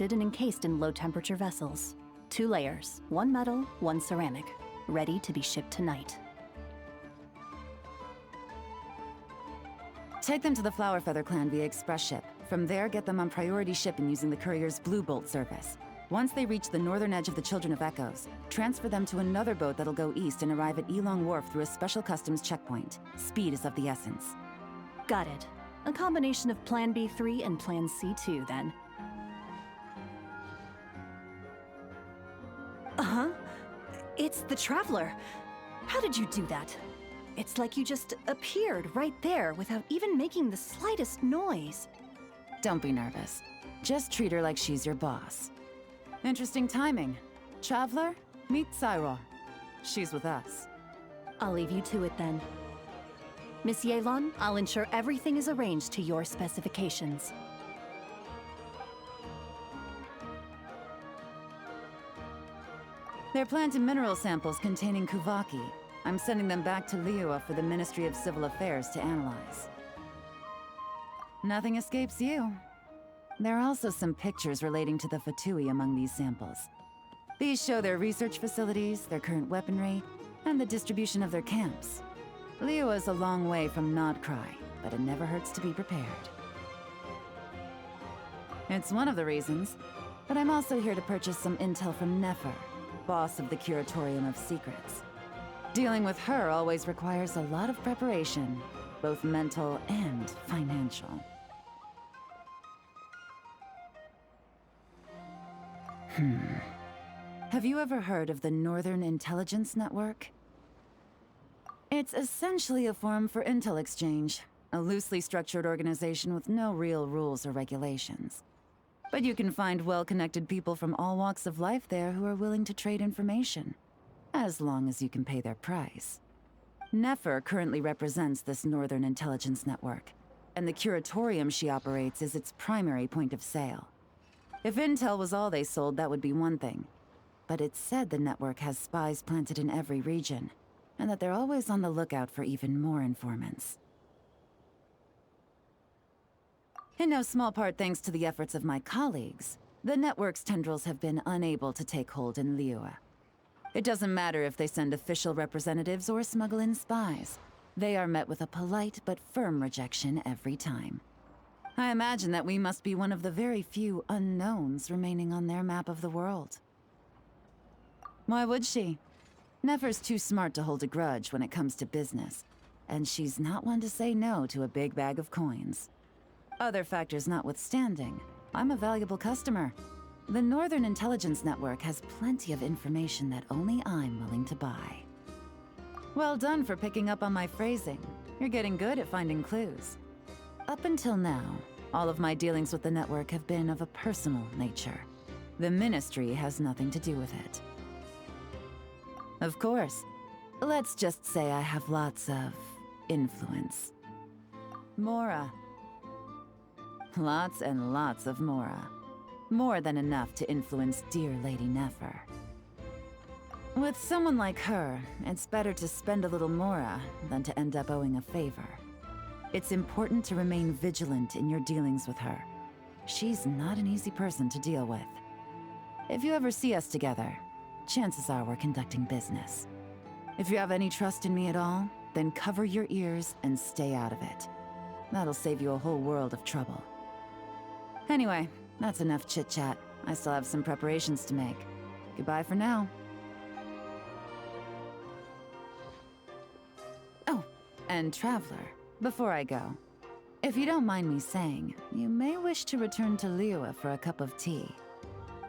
and encased in low-temperature vessels. 2 layers, 1 metal, 1 ceramic, ready to be shipped tonight. Take them to the Flower Feather clan via express ship. From there, get them on priority shipping using the courier's Blue Bolt service. Once they reach the northern edge of the Children of Echoes, transfer them to another boat that'll go east and arrive at Elong Wharf through a special customs checkpoint. Speed is of the essence. Got it. A combination of Plan B3 and Plan C2, then. Uh-huh. It's the Traveler. How did you do that? It's like you just appeared right there without even making the slightest noise. Don't be nervous. Just treat her like she's your boss. Interesting timing. Traveler, meet Cyro. She's with us. I'll leave you to it then. Miss Yelan, I'll ensure everything is arranged to your specifications. They're plant and mineral samples containing Kuvaki. I'm sending them back to Liyue for the Ministry of Civil Affairs to analyze. Nothing escapes you. There are also some pictures relating to the Fatui among these samples. These show their research facilities, their current weaponry, and the distribution of their camps. Liyue is a long way from Nodcry, but it never hurts to be prepared. It's one of the reasons, but I'm also here to purchase some intel from Nefer, boss of the Curatorium of Secrets. Dealing with her always requires a lot of preparation, both mental and financial. Have you ever heard of the Northern Intelligence Network? It's essentially a forum for intel exchange, a loosely structured organization with no real rules or regulations. But you can find well-connected people from all walks of life there who are willing to trade information, as long as you can pay their price. Nefer currently represents this Northern Intelligence Network, and the Curatorium she operates is its primary point of sale. If intel was all they sold, that would be one thing. But it's said the network has spies planted in every region, and that they're always on the lookout for even more informants. In no small part thanks to the efforts of my colleagues, the network's tendrils have been unable to take hold in Liyue. It doesn't matter if they send official representatives or smuggle in spies. They are met with a polite but firm rejection every time. I imagine that we must be one of the very few unknowns remaining on their map of the world. Why would she? Nefer's too smart to hold a grudge when it comes to business, and she's not one to say no to a big bag of coins. Other factors notwithstanding, I'm a valuable customer. The Northern Intelligence Network has plenty of information that only I'm willing to buy. Well done for picking up on my phrasing. You're getting good at finding clues. Up until now, all of my dealings with the network have been of a personal nature. The Ministry has nothing to do with it. Of course, let's just say I have lots of influence. Mora. Lots and lots of Mora. More than enough to influence dear Lady Nefer. With someone like her, it's better to spend a little Mora than to end up owing a favor. It's important to remain vigilant in your dealings with her. She's not an easy person to deal with. If you ever see us together, chances are we're conducting business. If you have any trust in me at all, then cover your ears and stay out of it. That'll save you a whole world of trouble. Anyway, that's enough chit-chat. I still have some preparations to make. Goodbye for now. Oh, and Traveler, before I go, if you don't mind me saying, you may wish to return to Liyue for a cup of tea.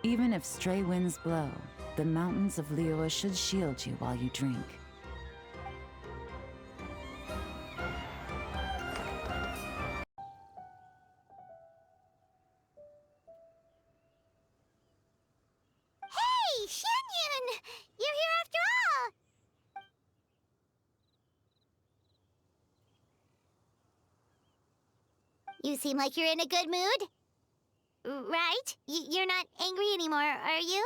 Even if stray winds blow, the mountains of Liyue should shield you while you drink. Hey, Shenyun! You're here after all! You seem like you're in a good mood. Right? You're not angry anymore, are you?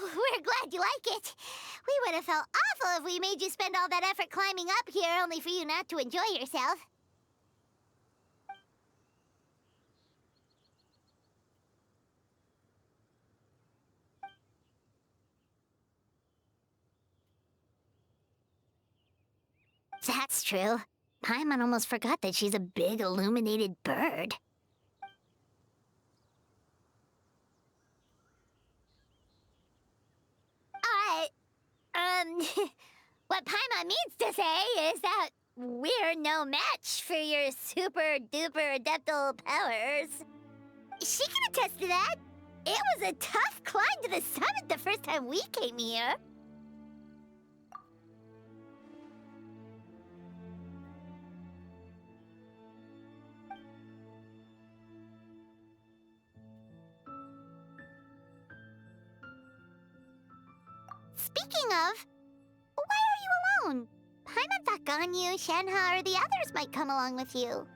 we're glad you like it. We would have felt awful if we made you spend all that effort climbing up here only for you not to enjoy yourself. That's true. Paimon almost forgot that she's a big illuminated bird. What Paimon means to say is that we're no match for your super-duper adeptal powers. She can attest to that. It was a tough climb to the summit the first time we came here. Speaking of, why are you alone? Paimon thought Ganyu, Shenhe, or the others might come along with you.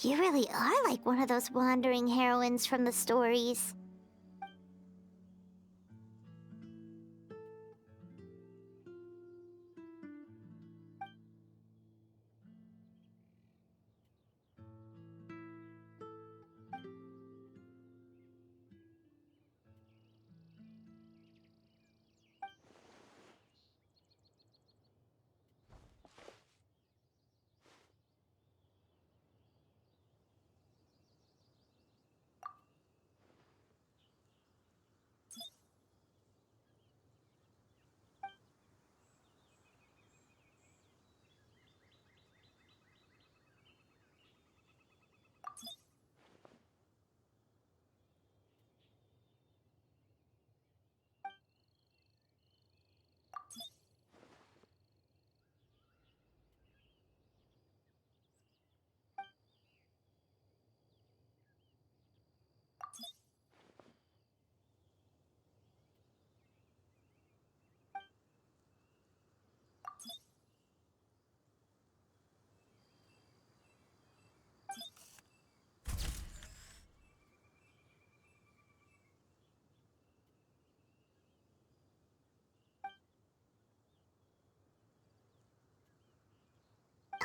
You really are like one of those wandering heroines from the stories.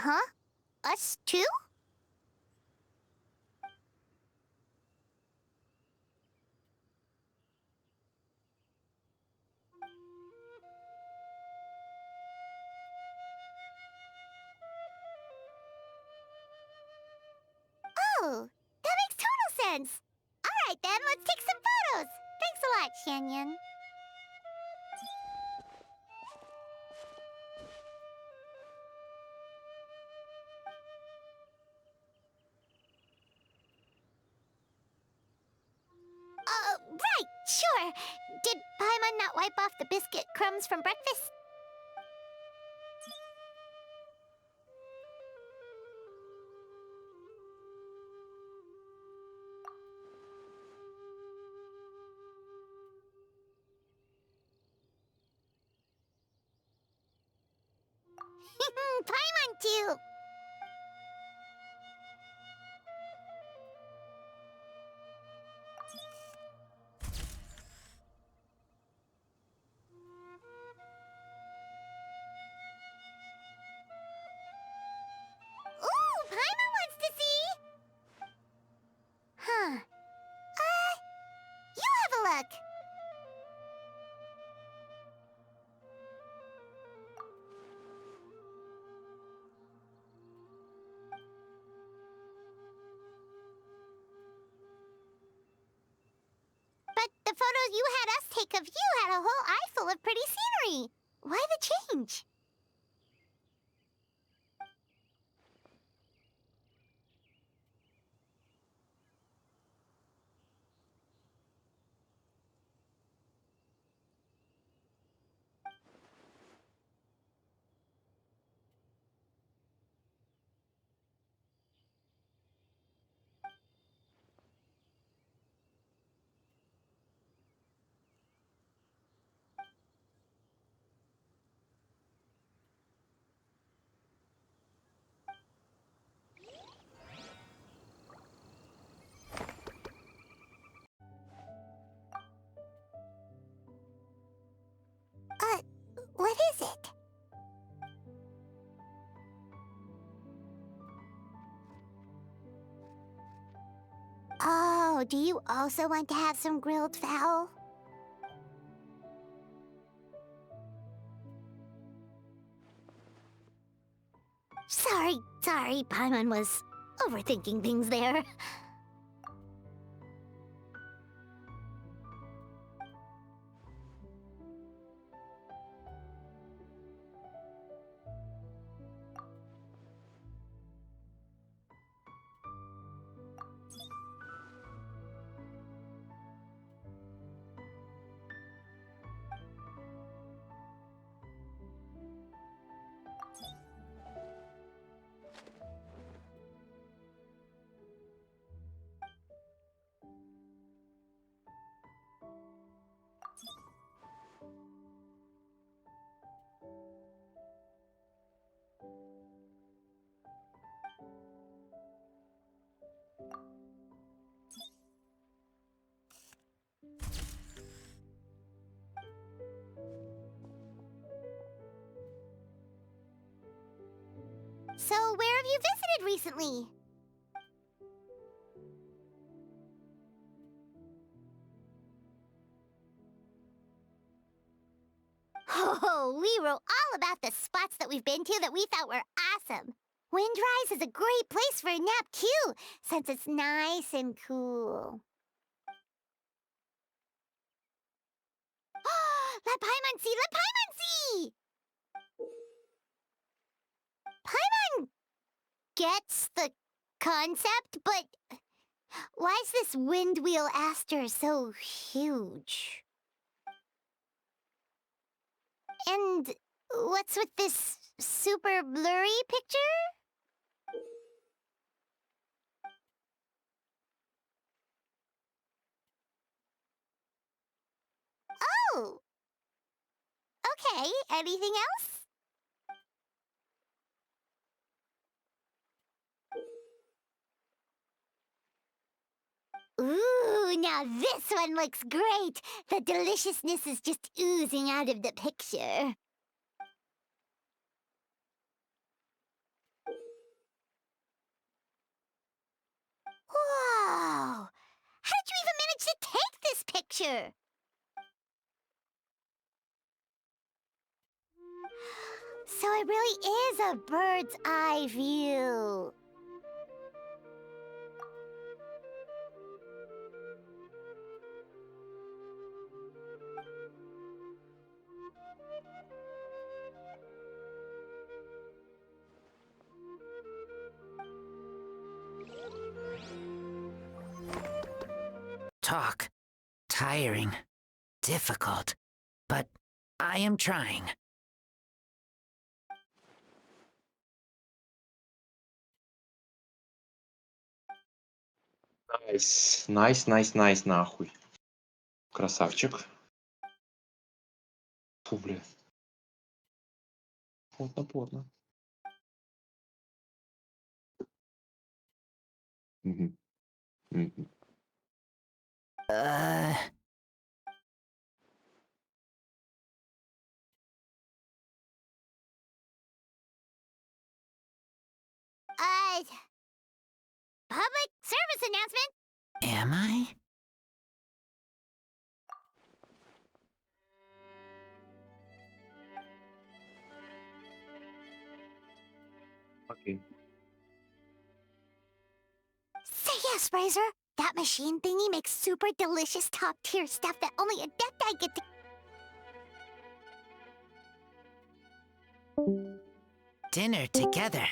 Huh? Us too? Oh, that makes total sense. All right then, let's take some photos. Thanks a lot, Shanyan. Right, sure. Did Paimon not wipe off the biscuit crumbs from breakfast? Paimon too. Ooh, Paimon wants to see. Huh. You have a look. But the photos you had us take of you had a whole eye full of pretty scenery. Why the change? Oh, do you also want to have some grilled fowl? Sorry, Paimon was overthinking things there. So, where have you visited recently? Oh, we wrote all about the spots that we've been to that we thought were awesome. Windrise is a great place for a nap, too, since it's nice and cool. Let Paimon see! Let Paimon see! Paimon gets the concept, but why is this wind wheel Aster so huge? And what's with this super blurry picture? Oh! Okay, anything else? Ooh, now this one looks great! The deliciousness is just oozing out of the picture. Whoa! How did you even manage to take this picture? So it really is a bird's eye view. Talk. Tiring. Difficult. But I am trying. Найс, нахуй. Красавчик. Фу, бля. Плотно. Мгм. Мгм. Public service announcement. Am I? Окей. Say yes, Razor. That machine thingy makes super delicious top-tier stuff that only Adepti get to... Dinner together.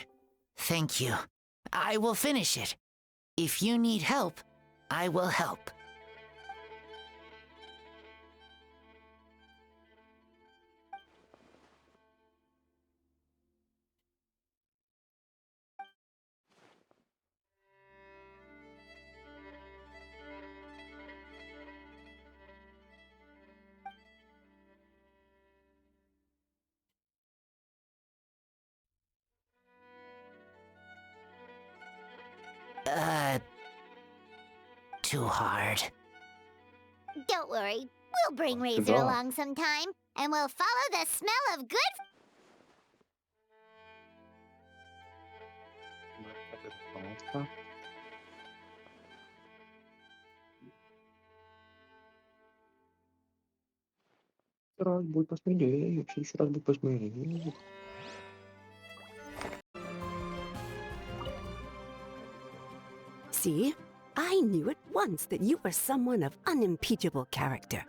Thank you. I will finish it. If you need help, I will help. Too hard. Don't worry. We'll bring Razor Да. along sometime, and we'll follow the smell of good... раз будет посмелее, в следующий раз будет посмелее. See, I knew at once that you were someone of unimpeachable character.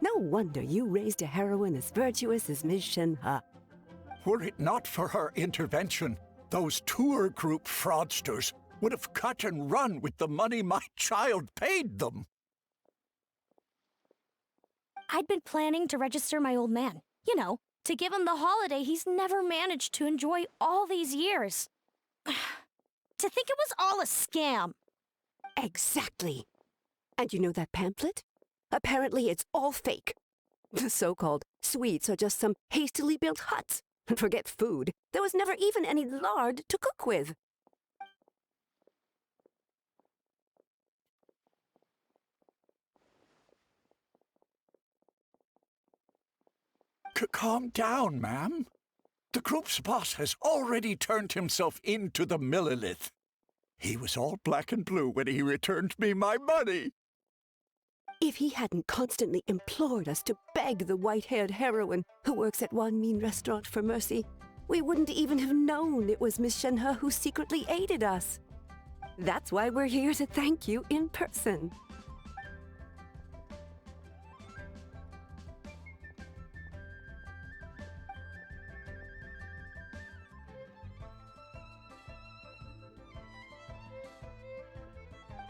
No wonder you raised a heroine as virtuous as Ms. Shenhe. Were it not for her intervention, those tour group fraudsters would have cut and run with the money my child paid them. I'd been planning to register my old man. You know, to give him the holiday he's never managed to enjoy all these years. To think it was all a scam. Exactly. And you know that pamphlet? Apparently it's all fake. The so-called sweets are just some hastily built huts. And forget food. There was never even any lard to cook with. Calm down, ma'am. The group's boss has already turned himself into the Millilith. He was all black and blue when he returned me my money. If he hadn't constantly implored us to beg the white-haired heroine who works at Wan Min restaurant for mercy, we wouldn't even have known it was Miss Shenhe who secretly aided us. That's why we're here to thank you in person.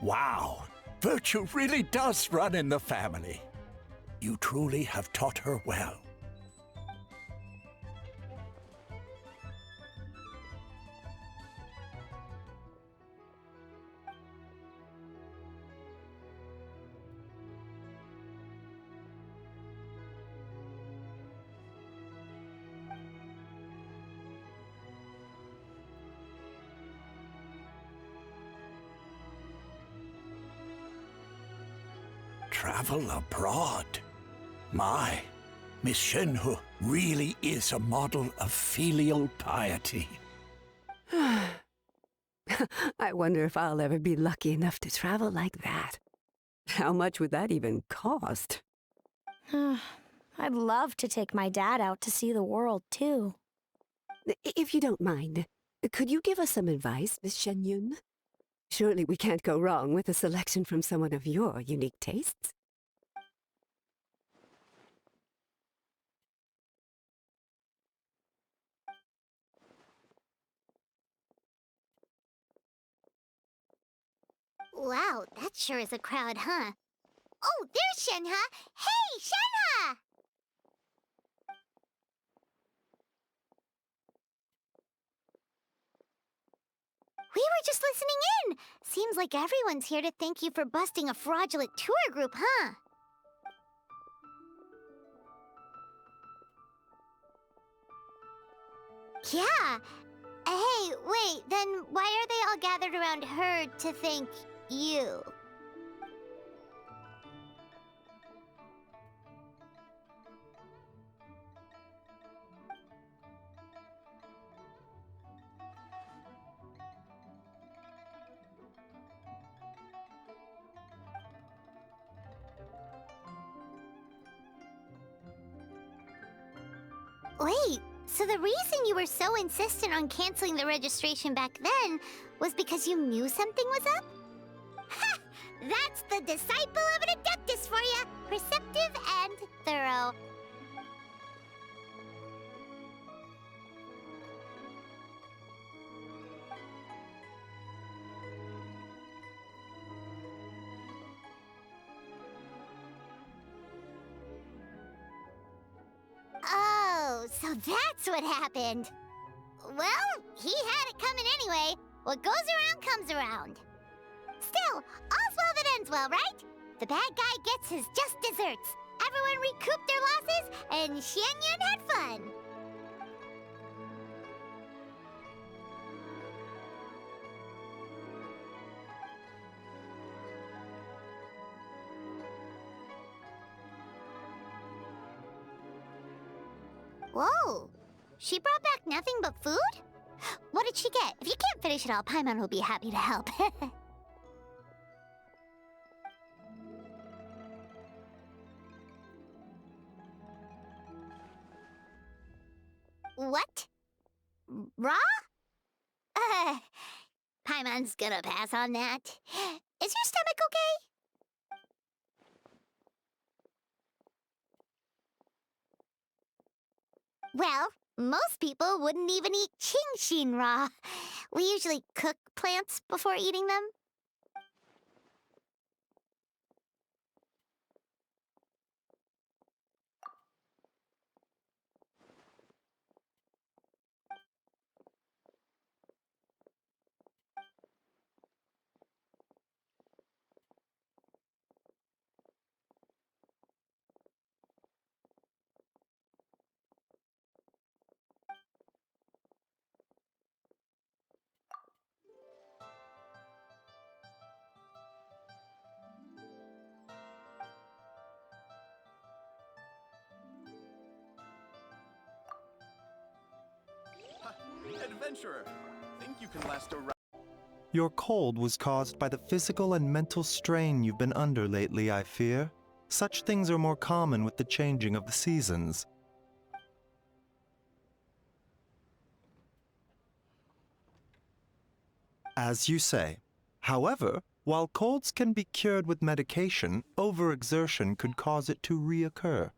Wow, virtue really does run in the family. You truly have taught her well. Travel abroad. My, Miss Shenhe really is a model of filial piety. I wonder if I'll ever be lucky enough to travel like that. How much would that even cost? I'd love to take my dad out to see the world, too. If you don't mind, could you give us some advice, Miss Shenyun? Surely we can't go wrong with a selection from someone of your unique tastes. Wow, that sure is a crowd, huh? Oh, there's Shenhe! Hey, Shenhe! We were just listening in. Seems like everyone's here to thank you for busting a fraudulent tour group, huh? Yeah. Hey, wait, then why are they all gathered around her to thank you? Wait, so the reason you were so insistent on canceling the registration back then was because you knew something was up? Ha! That's the disciple of an adeptus for you! Perceptive and thorough. Oh, so that's what happened. Well, he had it coming anyway. What goes around comes around. Still, all's well that ends well, right? The bad guy gets his just desserts. Everyone recouped their losses, and Xianyun had fun. Whoa! She brought back nothing but food? What did she get? If you can't finish it all, Paimon will be happy to help. Paimon's gonna pass on that. Is your stomach okay? Well, most people wouldn't even eat Genshin raw. We usually cook plants before eating them. Adventurer, think you can last around? Your cold was caused by the physical and mental strain you've been under lately, I fear. Such things are more common with the changing of the seasons. As you say. However, while colds can be cured with medication, overexertion could cause it to reoccur.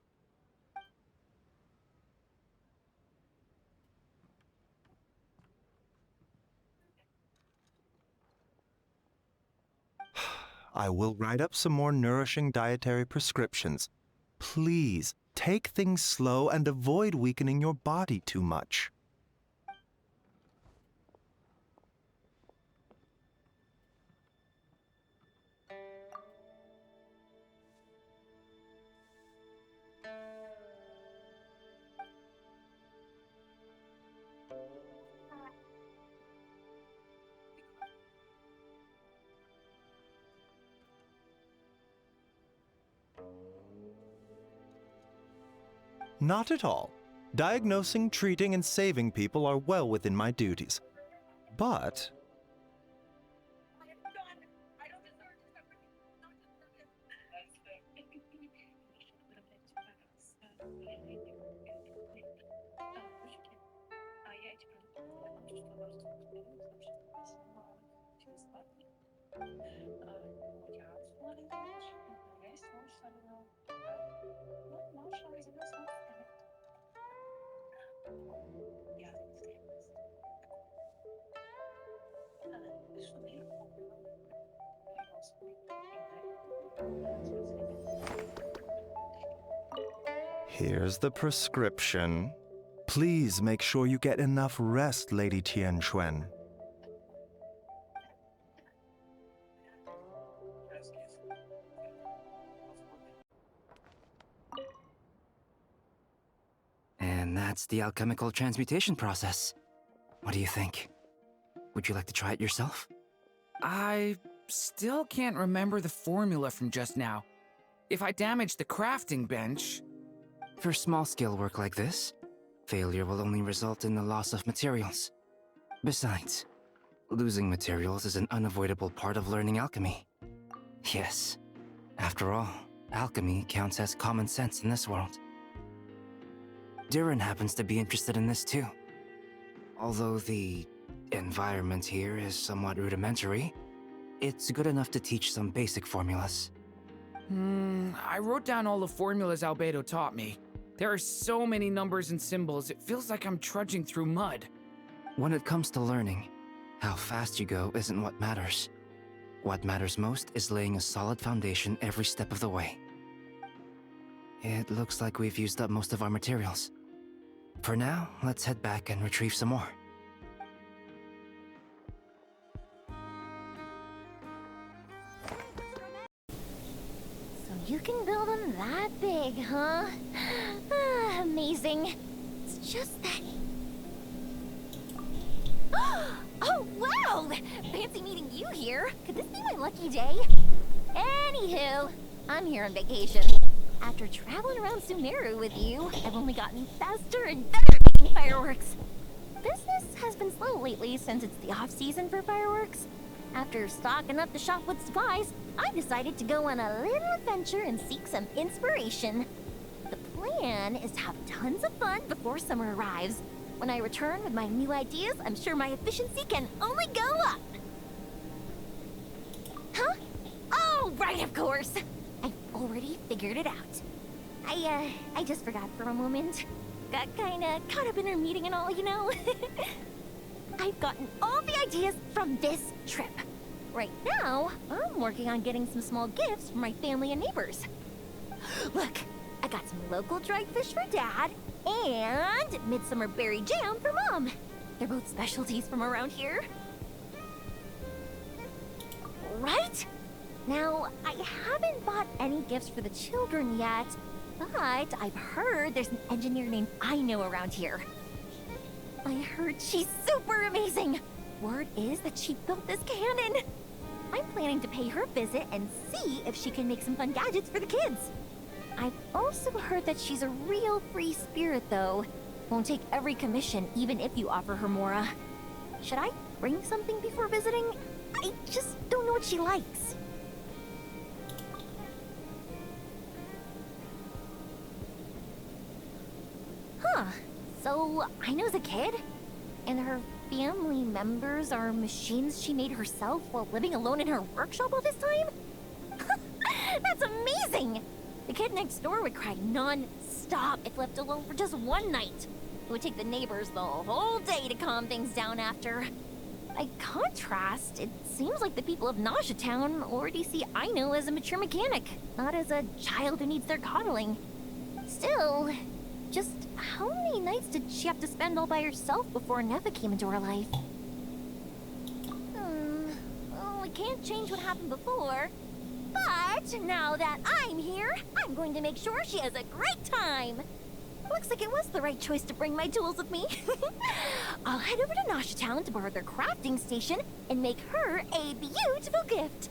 I will write up some more nourishing dietary prescriptions. Please, take things slow and avoid weakening your body too much. Not at all. Diagnosing, treating, and saving people are well within my duties. But here's the prescription. Please make sure you get enough rest, Lady Tianquan. And that's the alchemical transmutation process. What do you think? Would you like to try it yourself? I still can't remember the formula from just now. If I damage the crafting bench... For small-scale work like this, failure will only result in the loss of materials. Besides, losing materials is an unavoidable part of learning alchemy. Yes, after all, alchemy counts as common sense in this world. Durin happens to be interested in this too. Although the environment here is somewhat rudimentary, it's good enough to teach some basic formulas. I wrote down all the formulas Albedo taught me. There are so many numbers and symbols, it feels like I'm trudging through mud. When it comes to learning, how fast you go isn't what matters. What matters most is laying a solid foundation every step of the way. It looks like we've used up most of our materials. For now, let's head back and retrieve some more. You can build them that big, huh? Amazing. It's just that... Oh, wow! Fancy meeting you here. Could this be my lucky day? Anywho, I'm here on vacation. After traveling around Sumeru with you, I've only gotten faster and better at making fireworks. Business has been slow lately since it's the off-season for fireworks. After stocking up the shop with supplies, I decided to go on a little adventure and seek some inspiration. The plan is to have tons of fun before summer arrives. When I return with my new ideas, I'm sure my efficiency can only go up. Huh? Oh, right, of course. I've already figured it out. I just forgot for a moment. Got kinda caught up in our meeting and all, you know? I've gotten all the ideas from this trip. Right now, I'm working on getting some small gifts for my family and neighbors. Look, I got some local dried fish for Dad and midsummer berry jam for Mom. They're both specialties from around here. Right? Now, I haven't bought any gifts for the children yet, but I've heard there's an engineer named Aino around here. I heard she's super amazing. Word is that she built this cannon. I'm planning to pay her a visit and see if she can make some fun gadgets for the kids. I've also heard that she's a real free spirit, though. Won't take every commission, even if you offer her Mora. Should I bring something before visiting? I just don't know what she likes. Huh. So, Aino's a kid? And her family members are machines she made herself while living alone in her workshop all this time? That's amazing! The kid next door would cry non-stop if left alone for just one night. It would take the neighbors the whole day to calm things down after. By contrast, it seems like the people of Nausea Town already see Aino as a mature mechanic, not as a child who needs their coddling. Still, just how many nights did she have to spend all by herself before Neva came into her life? Well, we can't change what happened before. But now that I'm here, I'm going to make sure she has a great time. Looks like it was the right choice to bring my tools with me. I'll head over to Nausea Town to borrow their crafting station and make her a beautiful gift.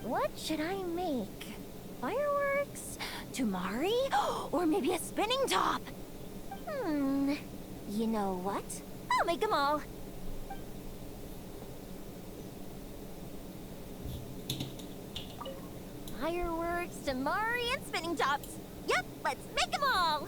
What should I make? Fireworks? Tumari? Or maybe a spinning top? You know what? I'll make them all. Fireworks, Tumari, and spinning tops. Yep, let's make them all.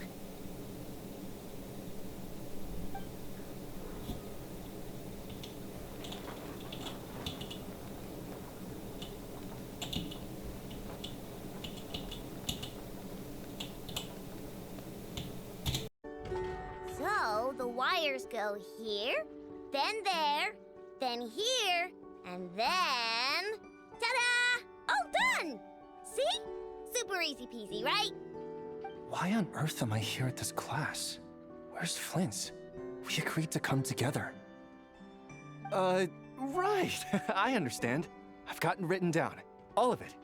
So, the wires go here, then there, then here, and then... Ta-da! All done! See? Super easy peasy, right? Why on earth am I here at this class? Where's Flint's? We agreed to come together. Right. I understand. I've gotten written down. All of it.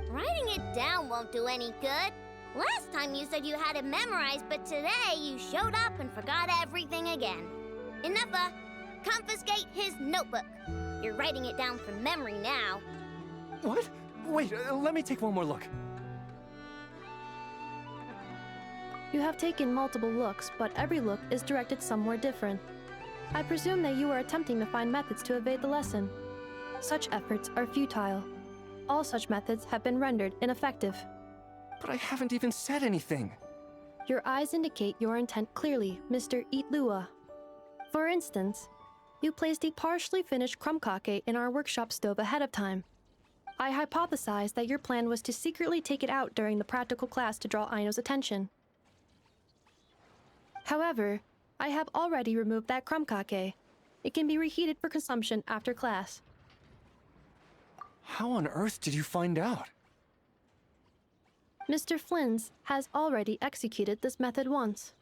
Writing it down won't do any good. Last time you said you had it memorized, but today you showed up and forgot everything again. Enough. Confiscate his notebook. You're writing it down from memory now. What? Wait, let me take one more look. You have taken multiple looks, but every look is directed somewhere different. I presume that you are attempting to find methods to evade the lesson. Such efforts are futile. All such methods have been rendered ineffective. But I haven't even said anything. Your eyes indicate your intent clearly, Mr. Eatlua. For instance, you placed a partially finished crumb-cake in our workshop stove ahead of time. I hypothesized that your plan was to secretly take it out during the practical class to draw Aino's attention. However, I have already removed that crumb-cake. It can be reheated for consumption after class. How on earth did you find out? Mr. Flynns has already executed this method once.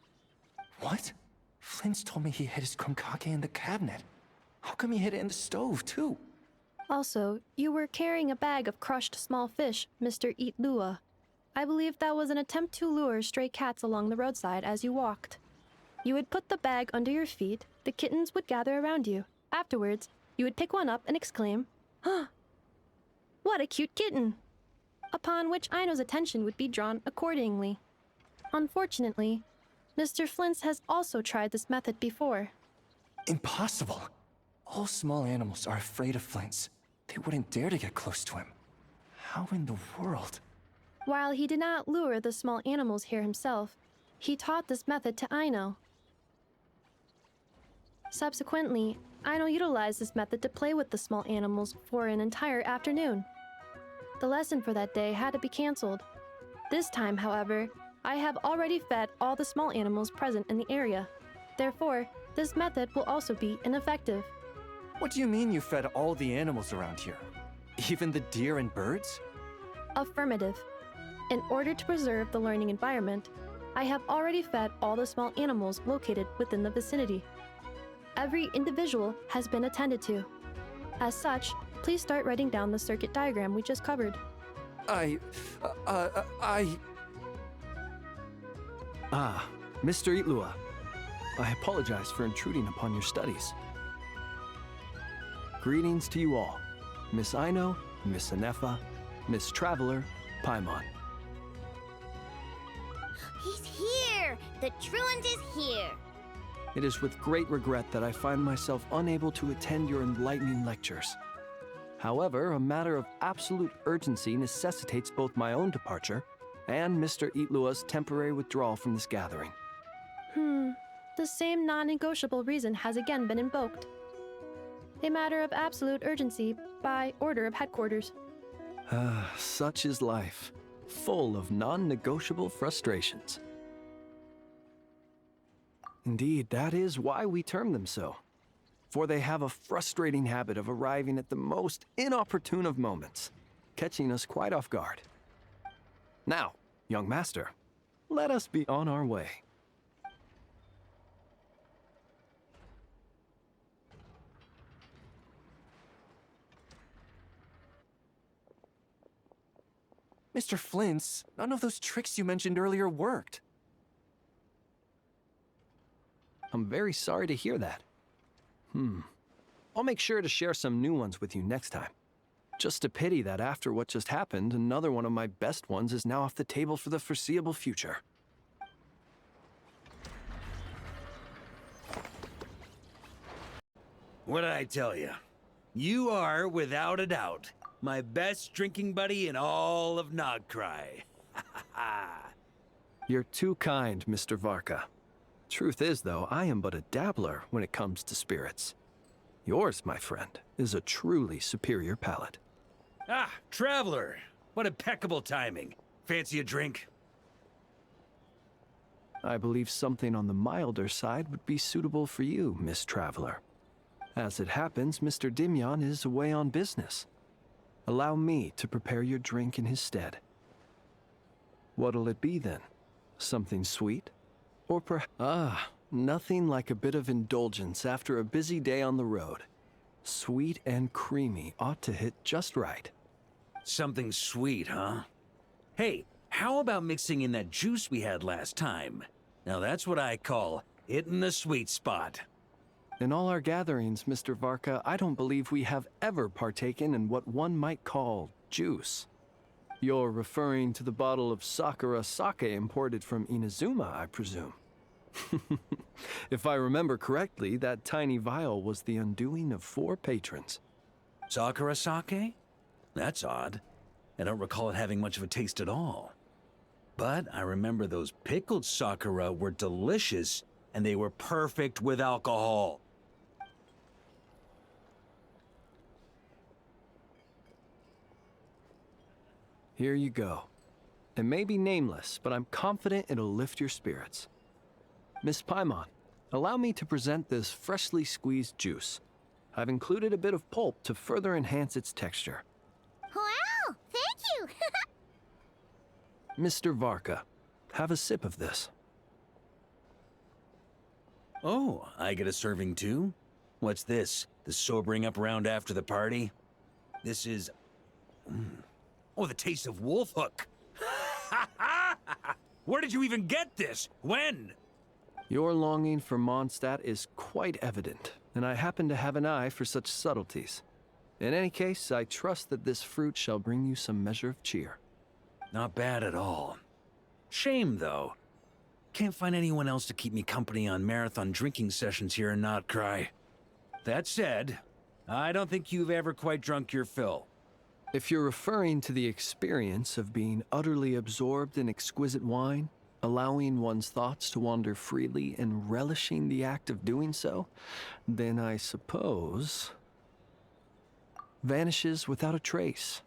What? Flint's told me he hid his crumb-cake in the cabinet. How come he hid it in the stove, too? Also, you were carrying a bag of crushed small fish, Mr. Eatlua. I believe that was an attempt to lure stray cats along the roadside as you walked. You would put the bag under your feet, the kittens would gather around you. Afterwards, you would pick one up and exclaim, "Huh! What a cute kitten!" Upon which Aino's attention would be drawn accordingly. Unfortunately, Mr. Flint's has also tried this method before. Impossible. All small animals are afraid of Flint's. They wouldn't dare to get close to him. How in the world? While he did not lure the small animals here himself, he taught this method to Aino. Subsequently, Aino utilized this method to play with the small animals for an entire afternoon. The lesson for that day had to be cancelled. This time, however, I have already fed all the small animals present in the area. Therefore, this method will also be ineffective. What do you mean you fed all the animals around here? Even the deer and birds? Affirmative. In order to preserve the learning environment, I have already fed all the small animals located within the vicinity. Every individual has been attended to. As such, please start writing down the circuit diagram we just covered. Mr. Itlua. I apologize for intruding upon your studies. Greetings to you all. Miss Aino, Miss Anefa, Miss Traveler, Paimon. He's here! The truant is here! It is with great regret that I find myself unable to attend your enlightening lectures. However, a matter of absolute urgency necessitates both my own departure and Mr. Itlua's temporary withdrawal from this gathering. The same non-negotiable reason has again been invoked. A matter of absolute urgency by order of headquarters. Such is life, full of non-negotiable frustrations. Indeed, that is why we term them so. For they have a frustrating habit of arriving at the most inopportune of moments, catching us quite off guard. Now, young master, let us be on our way. Mr. Flint's, none of those tricks you mentioned earlier worked. I'm very sorry to hear that. I'll make sure to share some new ones with you next time. Just a pity that after what just happened, another one of my best ones is now off the table for the foreseeable future. What did I tell you? You are, without a doubt, my best drinking buddy in all of Nogcry. You're too kind, Mr. Varka. Truth is, though, I am but a dabbler when it comes to spirits. Yours, my friend, is a truly superior palate. Ah, Traveler! What impeccable timing. Fancy a drink? I believe something on the milder side would be suitable for you, Miss Traveler. As it happens, Mr. Dimyon is away on business. Allow me to prepare your drink in his stead. What'll it be, then? Something sweet? Or nothing like a bit of indulgence after a busy day on the road. Sweet and creamy ought to hit just right. Something sweet, huh? Hey, how about mixing in that juice we had last time? Now that's what I call hitting the sweet spot. In all our gatherings, Mr. Varka, I don't believe we have ever partaken in what one might call juice. You're referring to the bottle of Sakura sake imported from Inazuma, I presume. If I remember correctly, that tiny vial was the undoing of 4 patrons. Sakura sake? That's odd. I don't recall it having much of a taste at all. But I remember those pickled Sakura were delicious, and they were perfect with alcohol. Here you go. It may be nameless, but I'm confident it'll lift your spirits. Miss Paimon, allow me to present this freshly squeezed juice. I've included a bit of pulp to further enhance its texture. Wow! Thank you! Mr. Varka, have a sip of this. Oh, I get a serving too? What's this? The sobering up round after the party? This is... Oh, the taste of wolf hook. Where did you even get this? When? Your longing for Mondstadt is quite evident, and I happen to have an eye for such subtleties. In any case, I trust that this fruit shall bring you some measure of cheer. Not bad at all. Shame, though. Can't find anyone else to keep me company on marathon drinking sessions here in Notcry. That said, I don't think you've ever quite drunk your fill. If you're referring to the experience of being utterly absorbed in exquisite wine, allowing one's thoughts to wander freely and relishing the act of doing so, then I suppose vanishes without a trace.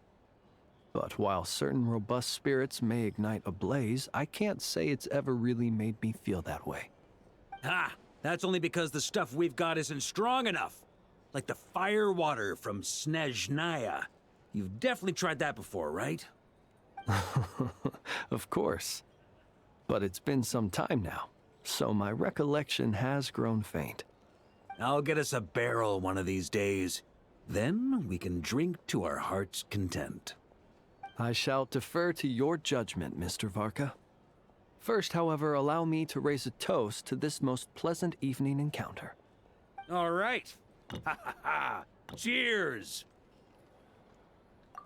But while certain robust spirits may ignite a blaze, I can't say it's ever really made me feel that way. Ha! That's only because the stuff we've got isn't strong enough. Like the fire water from Snezhnaya. You've definitely tried that before, right? Of course. But it's been some time now, so my recollection has grown faint. I'll get us a barrel one of these days. Then we can drink to our heart's content. I shall defer to your judgment, Mr. Varka. First, however, allow me to raise a toast to this most pleasant evening encounter. All right. Ha ha ha! Cheers!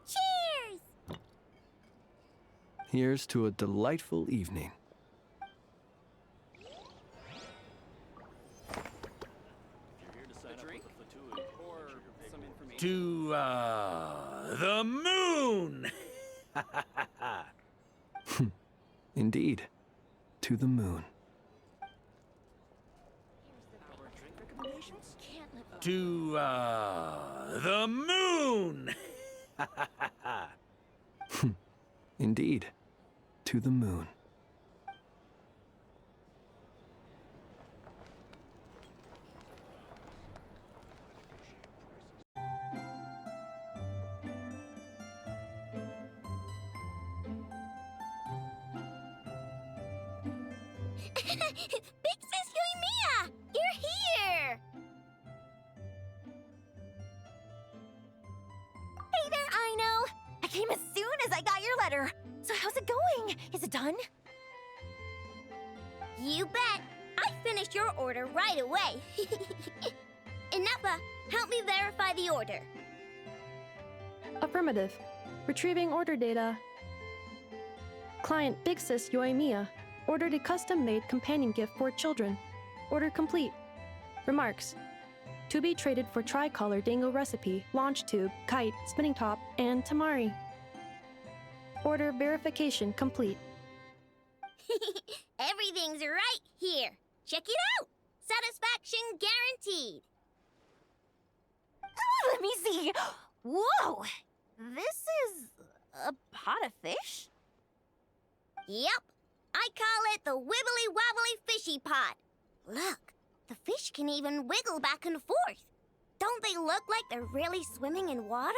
Cheers! Here's to a delightful evening. To, the moon! Indeed, to the moon. To, the moon! Indeed, to the moon. Big Sis Yoimiya! You're here! Hey there, Aino! I came as soon as I got your letter. So how's it going? Is it done? You bet! I finished your order right away. Inappa, help me verify the order. Affirmative. Retrieving order data. Client Big Sis Yoimiya ordered a custom-made companion gift for children. Order complete. Remarks. To be traded for tricolor dango recipe, launch tube, kite, spinning top, and tamari. Order verification complete. Everything's right here. Check it out. Satisfaction guaranteed. Oh, let me see. Whoa! This is a pot of fish? Yep. I call it the Wibbly Wobbly Fishy Pot. Look, the fish can even wiggle back and forth. Don't they look like they're really swimming in water?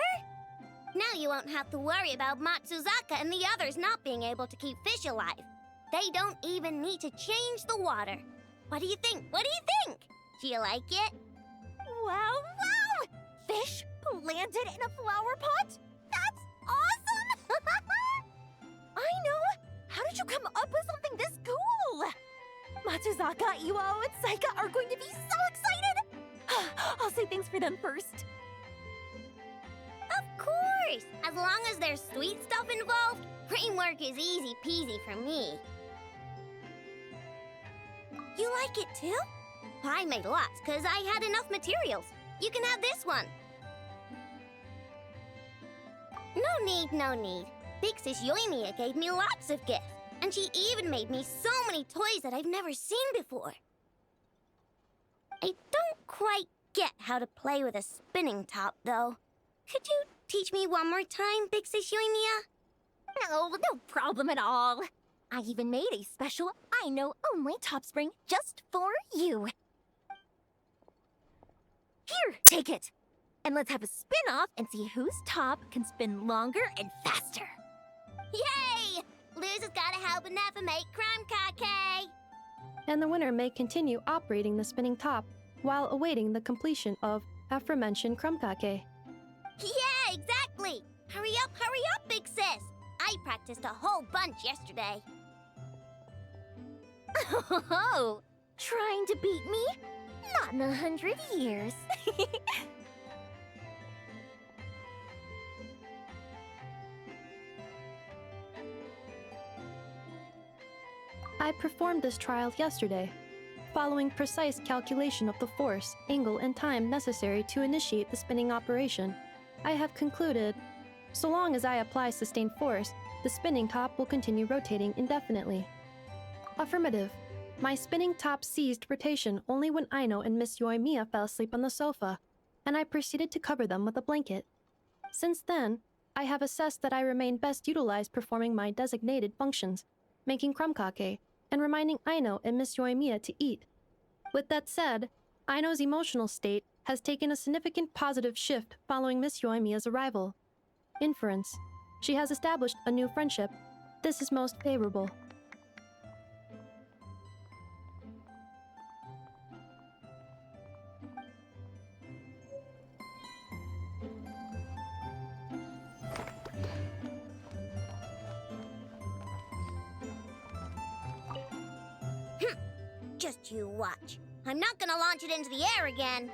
Now you won't have to worry about Matsuzaka and the others not being able to keep fish alive. They don't even need to change the water. What do you think? What do you think? Do you like it? Wow, wow! Fish planted in a flower pot? That's awesome! I know! How did you come up with something this cool? Matsuzaka, Iwao, and Saika are going to be so excited! I'll say thanks for them first. Of course! As long as there's sweet stuff involved, framework is easy peasy for me. You like it too? I made lots because I had enough materials. You can have this one. No need, no need. Big Sis Yoimiya gave me lots of gifts, and she even made me so many toys that I've never seen before. I don't quite get how to play with a spinning top, though. Could you teach me one more time, Big Sis Yoimiya? No problem at all. I even made a special I-know-only top spring just for you. Here, take it. And let's have a spin-off and see whose top can spin longer and faster. Yay! Loser's gotta help Anafa make crumb kake. And the winner may continue operating the spinning top while awaiting the completion of aforementioned crumb cake. Yeah, exactly! Hurry up, Big Sis! I practiced a whole bunch yesterday. Oh, trying to beat me? Not in 100 years. I performed this trial yesterday, following precise calculation of the force, angle, and time necessary to initiate the spinning operation. I have concluded, so long as I apply sustained force, the spinning top will continue rotating indefinitely. Affirmative. My spinning top ceased rotation only when Aino and Miss Yoimiya fell asleep on the sofa, and I proceeded to cover them with a blanket. Since then, I have assessed that I remain best utilized performing my designated functions, making crumkake, and reminding Aino and Miss Yoimiya to eat. With that said, Aino's emotional state has taken a significant positive shift following Miss Yoimiya's arrival. Inference. She has established a new friendship. This is most favorable. Just you watch. I'm not gonna launch it into the air again.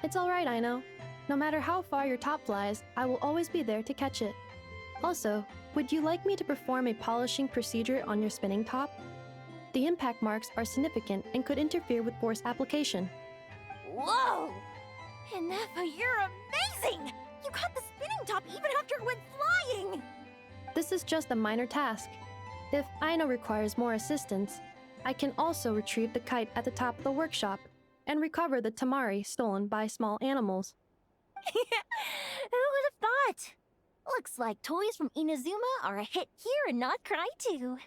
It's alright, Aino. No matter how far your top flies, I will always be there to catch it. Also, would you like me to perform a polishing procedure on your spinning top? The impact marks are significant and could interfere with force application. Whoa! Inefa, you're amazing! You caught the spinning top even after it went flying! This is just a minor task. If Aino requires more assistance, I can also retrieve the kite at the top of the workshop and recover the tamari stolen by small animals. Who would have thought? Looks like toys from Inazuma are a hit here and not cry too.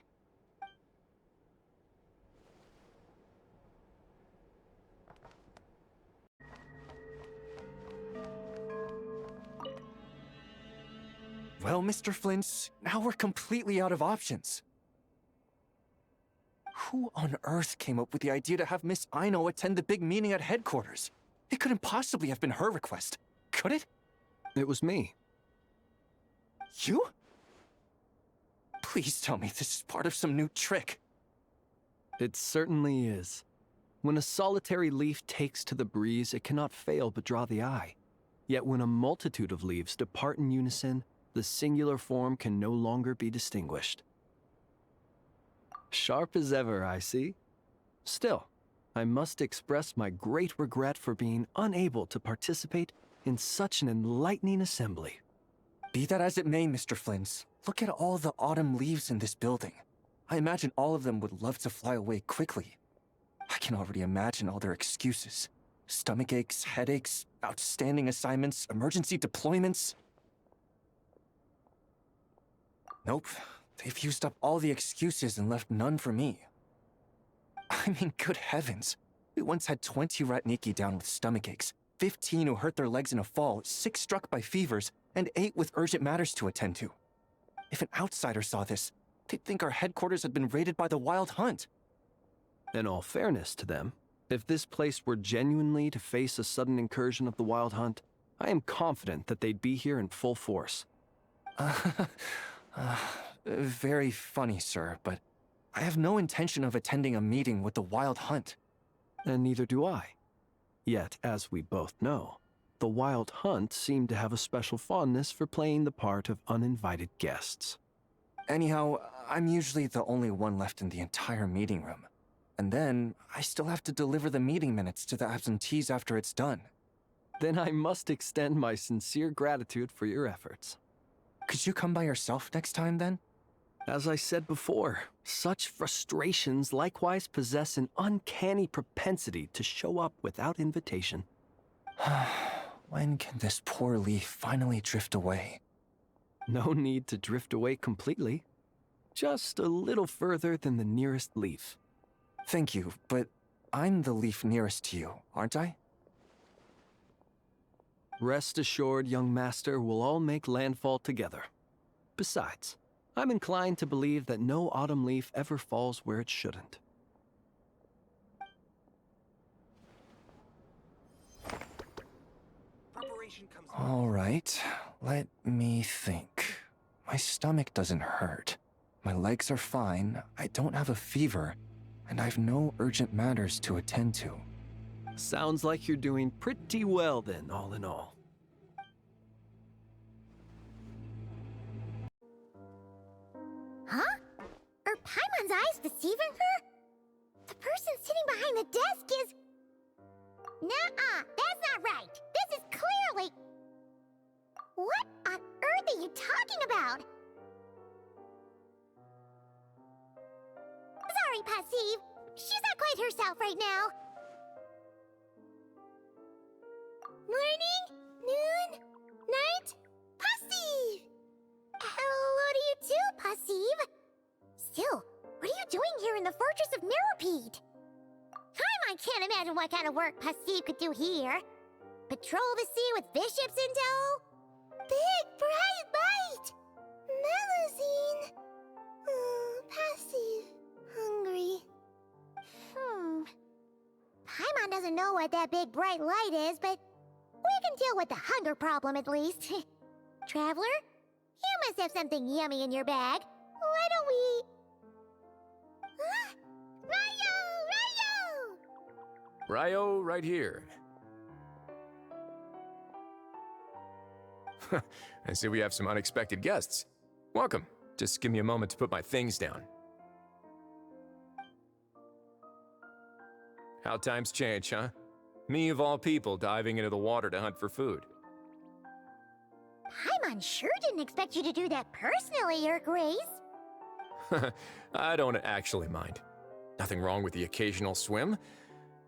Well, Mr. Flint, now we're completely out of options. Who on earth came up with the idea to have Miss Aino attend the big meeting at headquarters? It couldn't possibly have been her request, could it? It was me. You? Please tell me this is part of some new trick. It certainly is. When a solitary leaf takes to the breeze, it cannot fail but draw the eye. Yet when a multitude of leaves depart in unison, the singular form can no longer be distinguished. Sharp as ever, I see. Still, I must express my great regret for being unable to participate in such an enlightening assembly. Be that as it may, Mr. Flint, look at all the autumn leaves in this building. I imagine all of them would love to fly away quickly. I can already imagine all their excuses. Stomach aches, headaches, outstanding assignments, emergency deployments. Nope. They've used up all the excuses and left none for me. I mean, good heavens. We once had 20 Ratniki down with stomach aches, 15 who hurt their legs in a fall, 6 struck by fevers, and 8 with urgent matters to attend to. If an outsider saw this, they'd think our headquarters had been raided by the Wild Hunt. In all fairness to them, if this place were genuinely to face a sudden incursion of the Wild Hunt, I am confident that they'd be here in full force. Very funny, sir, but I have no intention of attending a meeting with the Wild Hunt. And neither do I. Yet, as we both know, the Wild Hunt seem to have a special fondness for playing the part of uninvited guests. Anyhow, I'm usually the only one left in the entire meeting room. And then, I still have to deliver the meeting minutes to the absentees after it's done. Then I must extend my sincere gratitude for your efforts. Could you come by yourself next time, then? As I said before, such frustrations likewise possess an uncanny propensity to show up without invitation. When can this poor leaf finally drift away? No need to drift away completely. Just a little further than the nearest leaf. Thank you, but I'm the leaf nearest to you, aren't I? Rest assured, young master, we'll all make landfall together. Besides, I'm inclined to believe that no autumn leaf ever falls where it shouldn't. All right, let me think. My stomach doesn't hurt. My legs are fine, I don't have a fever, and I've no urgent matters to attend to. Sounds like you're doing pretty well then, all in all. Huh? Are Paimon's eyes deceiving her? The person sitting behind the desk is... Nuh-uh, that's not right. This is clearly... What on earth are you talking about? Sorry, Passive. She's not quite herself right now. Morning, noon, night, Passive. Hello to you too, Passive. Still, what are you doing here in the Fortress of Millipede? I can't imagine what kind of work Passive could do here. Patrol the sea with bishops in tow? Big bright light! Melusine! Passive. Hungry. Paimon doesn't know what that big bright light is, but we can deal with the hunger problem at least. Traveler, you must have something yummy in your bag. Why don't we... Ryo, right here. I see we have some unexpected guests. Welcome. Just give me a moment to put my things down. How times change, huh? Me of all people diving into the water to hunt for food. Paimon sure didn't expect you to do that personally, Your Grace. I don't actually mind. Nothing wrong with the occasional swim.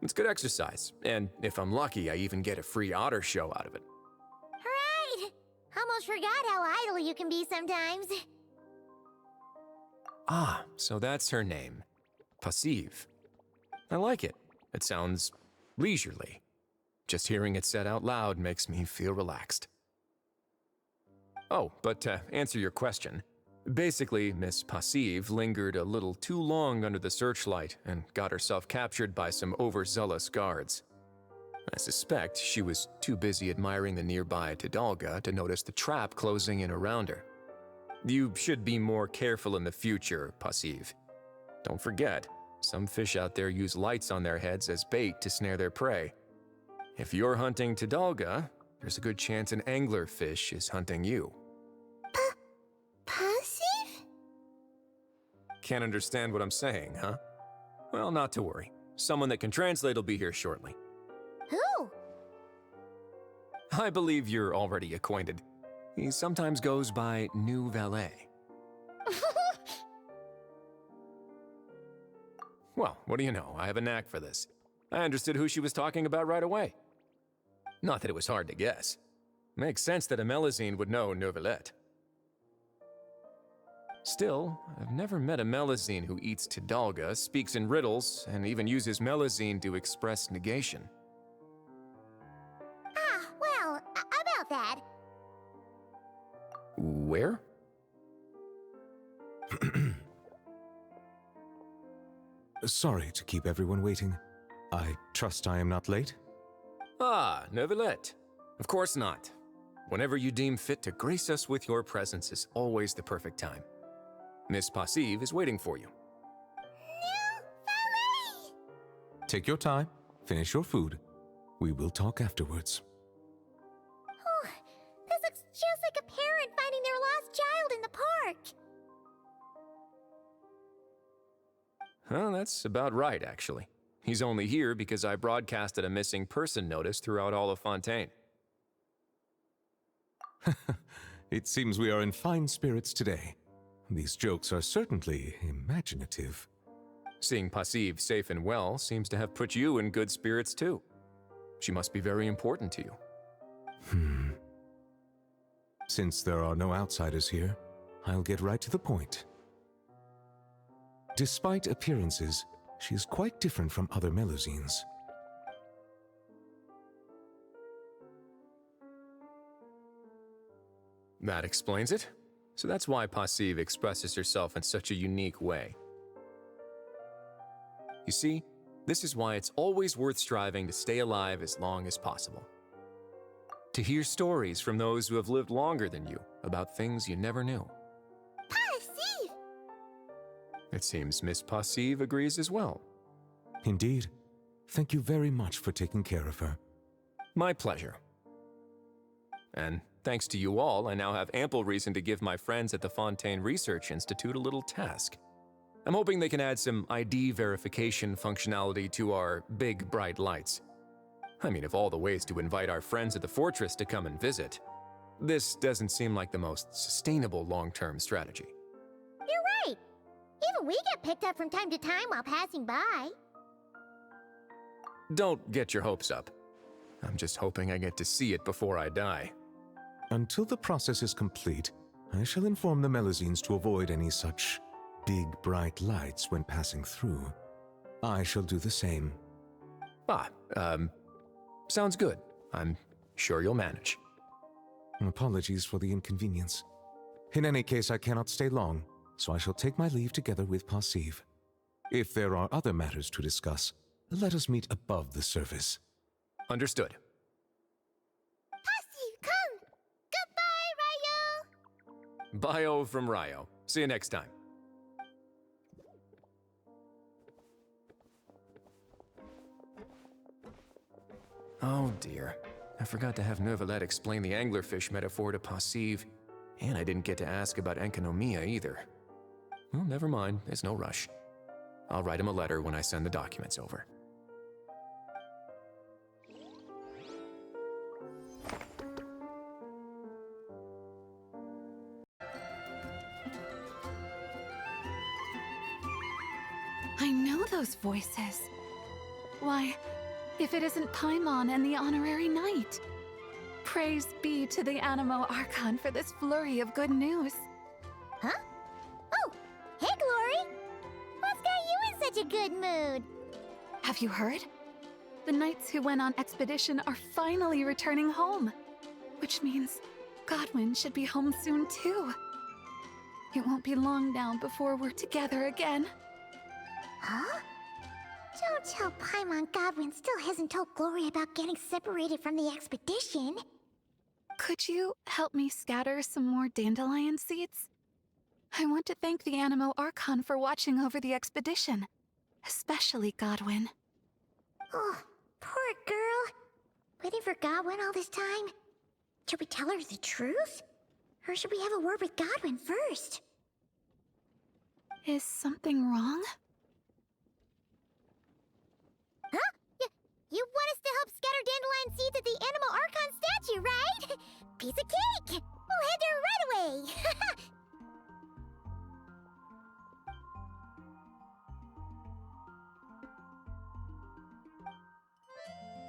It's good exercise, and if I'm lucky, I even get a free otter show out of it. Right! Almost forgot how idle you can be sometimes. Ah, so that's her name. Passive. I like it. It sounds leisurely. Just hearing it said out loud makes me feel relaxed. Oh, but to answer your question, basically, Miss Passive lingered a little too long under the searchlight and got herself captured by some overzealous guards. I suspect she was too busy admiring the nearby Tidalga to notice the trap closing in around her. You should be more careful in the future, Passive. Don't forget, some fish out there use lights on their heads as bait to snare their prey. If you're hunting Tidalga, there's a good chance an anglerfish is hunting you. Passive? Can't understand what I'm saying, huh? Well, not to worry. Someone that can translate will be here shortly. Who? I believe you're already acquainted. He sometimes goes by New Valet. Well, what do you know? I have a knack for this. I understood who she was talking about right away. Not that it was hard to guess. Makes sense that a Melusine would know Neuvillette. Still, I've never met a Melusine who eats Tidalga, speaks in riddles, and even uses Melusine to express negation. Ah, well, about that. Where? Sorry to keep everyone waiting. I trust I am not late? Ah, Neuvillette. Of course not. Whenever you deem fit to grace us with your presence is always the perfect time. Miss Passive is waiting for you. Take your time, finish your food. We will talk afterwards. Oh, this looks just like a parent finding their lost child in the park. Well, that's about right, actually. He's only here because I broadcasted a missing person notice throughout all of Fontaine. It seems we are in fine spirits today. These jokes are certainly imaginative. Seeing Passive safe and well seems to have put you in good spirits too. She must be very important to you. Since there are no outsiders here, I'll get right to the point. Despite appearances, she is quite different from other Melusines. That explains it. So that's why Passive expresses herself in such a unique way. You see, this is why it's always worth striving to stay alive as long as possible. To hear stories from those who have lived longer than you about things you never knew. Passive! It seems Miss Passive agrees as well. Indeed. Thank you very much for taking care of her. My pleasure. And thanks to you all, I now have ample reason to give my friends at the Fontaine Research Institute a little task. I'm hoping they can add some ID verification functionality to our big bright lights. I mean, of all the ways to invite our friends at the fortress to come and visit, this doesn't seem like the most sustainable long-term strategy. You're right. Even we get picked up from time to time while passing by. Don't get your hopes up. I'm just hoping I get to see it before I die. Until the process is complete, I shall inform the Melazines to avoid any such big, bright lights when passing through. I shall do the same. Sounds good. I'm sure you'll manage. Apologies for the inconvenience. In any case, I cannot stay long, so I shall take my leave together with Pasiv. If there are other matters to discuss, let us meet above the surface. Understood. Pasiv, come! Goodbye, Ryo! Bio from Ryo. See you next time. Oh dear. I forgot to have Neuvillette explain the anglerfish metaphor to Pasiv, and I didn't get to ask about enkonomia either. Well, never mind. There's no rush. I'll write him a letter when I send the documents over. I know those voices. Why, if it isn't Paimon and the Honorary Knight. Praise be to the Animo Archon for this flurry of good news. Huh? Oh, hey, Glory! What's got you in such a good mood? Have you heard? The knights who went on expedition are finally returning home. Which means Godwin should be home soon too. It won't be long now before we're together again. Huh? Don't tell Paimon Godwin still hasn't told Glory about getting separated from the expedition. Could you help me scatter some more dandelion seeds? I want to thank the Animo Archon for watching over the expedition, especially Godwin. Oh, poor girl. Waiting for Godwin all this time? Should we tell her the truth? Or should we have a word with Godwin first? Is something wrong? Huh? You want us to help scatter dandelion seeds at the Animo Archon statue, right? Piece of cake! We'll head there right away!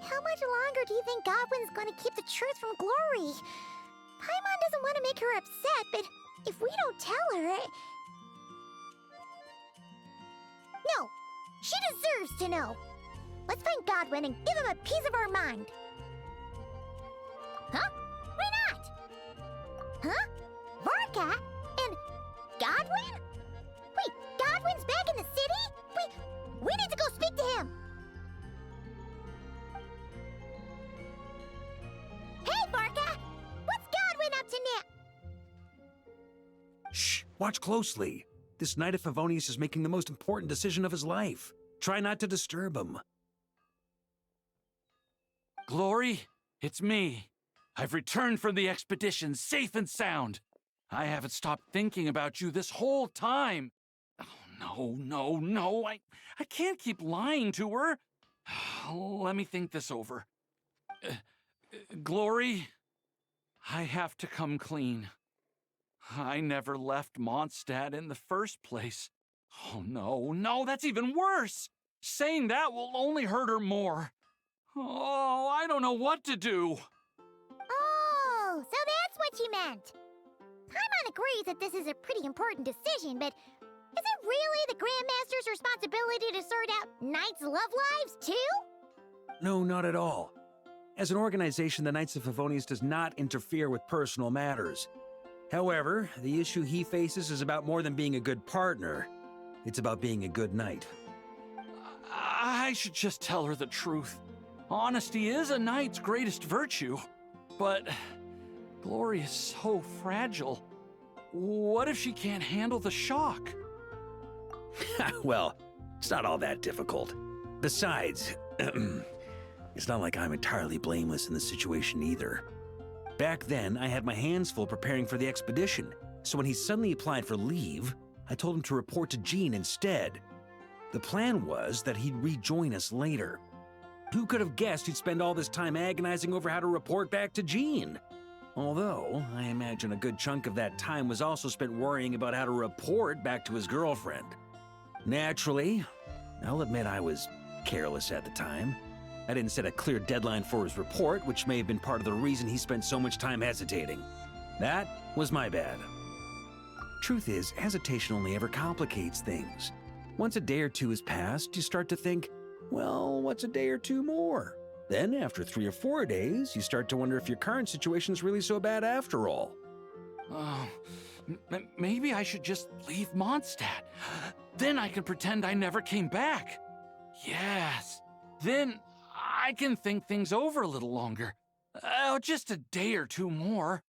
How much longer do you think Godwin's going to keep the truth from Glory? Paimon doesn't want to make her upset, but if we don't tell her... No! She deserves to know! Let's find Godwin and give him a piece of our mind! Huh? Why not? Huh? Varka? And Godwin? Wait, Godwin's back in the city? We need to go speak to him! Hey, Varka! What's Godwin up to now? Shh! Watch closely. This Knight of Favonius is making the most important decision of his life. Try not to disturb him. Glory, it's me. I've returned from the expedition safe and sound. I haven't stopped thinking about you this whole time. Oh, no. I can't keep lying to her. Let me think this over. Glory, I have to come clean. I never left Mondstadt in the first place. Oh, no, that's even worse. Saying that will only hurt her more. Oh, I don't know what to do. Oh, so that's what you meant. Paimon agrees that this is a pretty important decision, but is it really the Grandmaster's responsibility to sort out Knights' love lives, too? No, not at all. As an organization, the Knights of Favonius does not interfere with personal matters. However, the issue he faces is about more than being a good partner. It's about being a good knight. I should just tell her the truth. Honesty is a knight's greatest virtue. But Glory is so fragile. What if she can't handle the shock? Well, it's not all that difficult. Besides, it's not like I'm entirely blameless in the situation either. Back then, I had my hands full preparing for the expedition, so when he suddenly applied for leave, I told him to report to Jean instead. The plan was that he'd rejoin us later. Who could have guessed he'd spend all this time agonizing over how to report back to Jean? Although, I imagine a good chunk of that time was also spent worrying about how to report back to his girlfriend. Naturally. I'll admit I was careless at the time. I didn't set a clear deadline for his report, which may have been part of the reason he spent so much time hesitating. That was my bad. Truth is, hesitation only ever complicates things. Once a day or two has passed, you start to think, well, what's a day or two more? Then, after 3 or 4 days, you start to wonder if your current situation's really so bad after all. Oh, maybe I should just leave Mondstadt. Then I can pretend I never came back. Yes. Then I can think things over a little longer. Just a day or two more.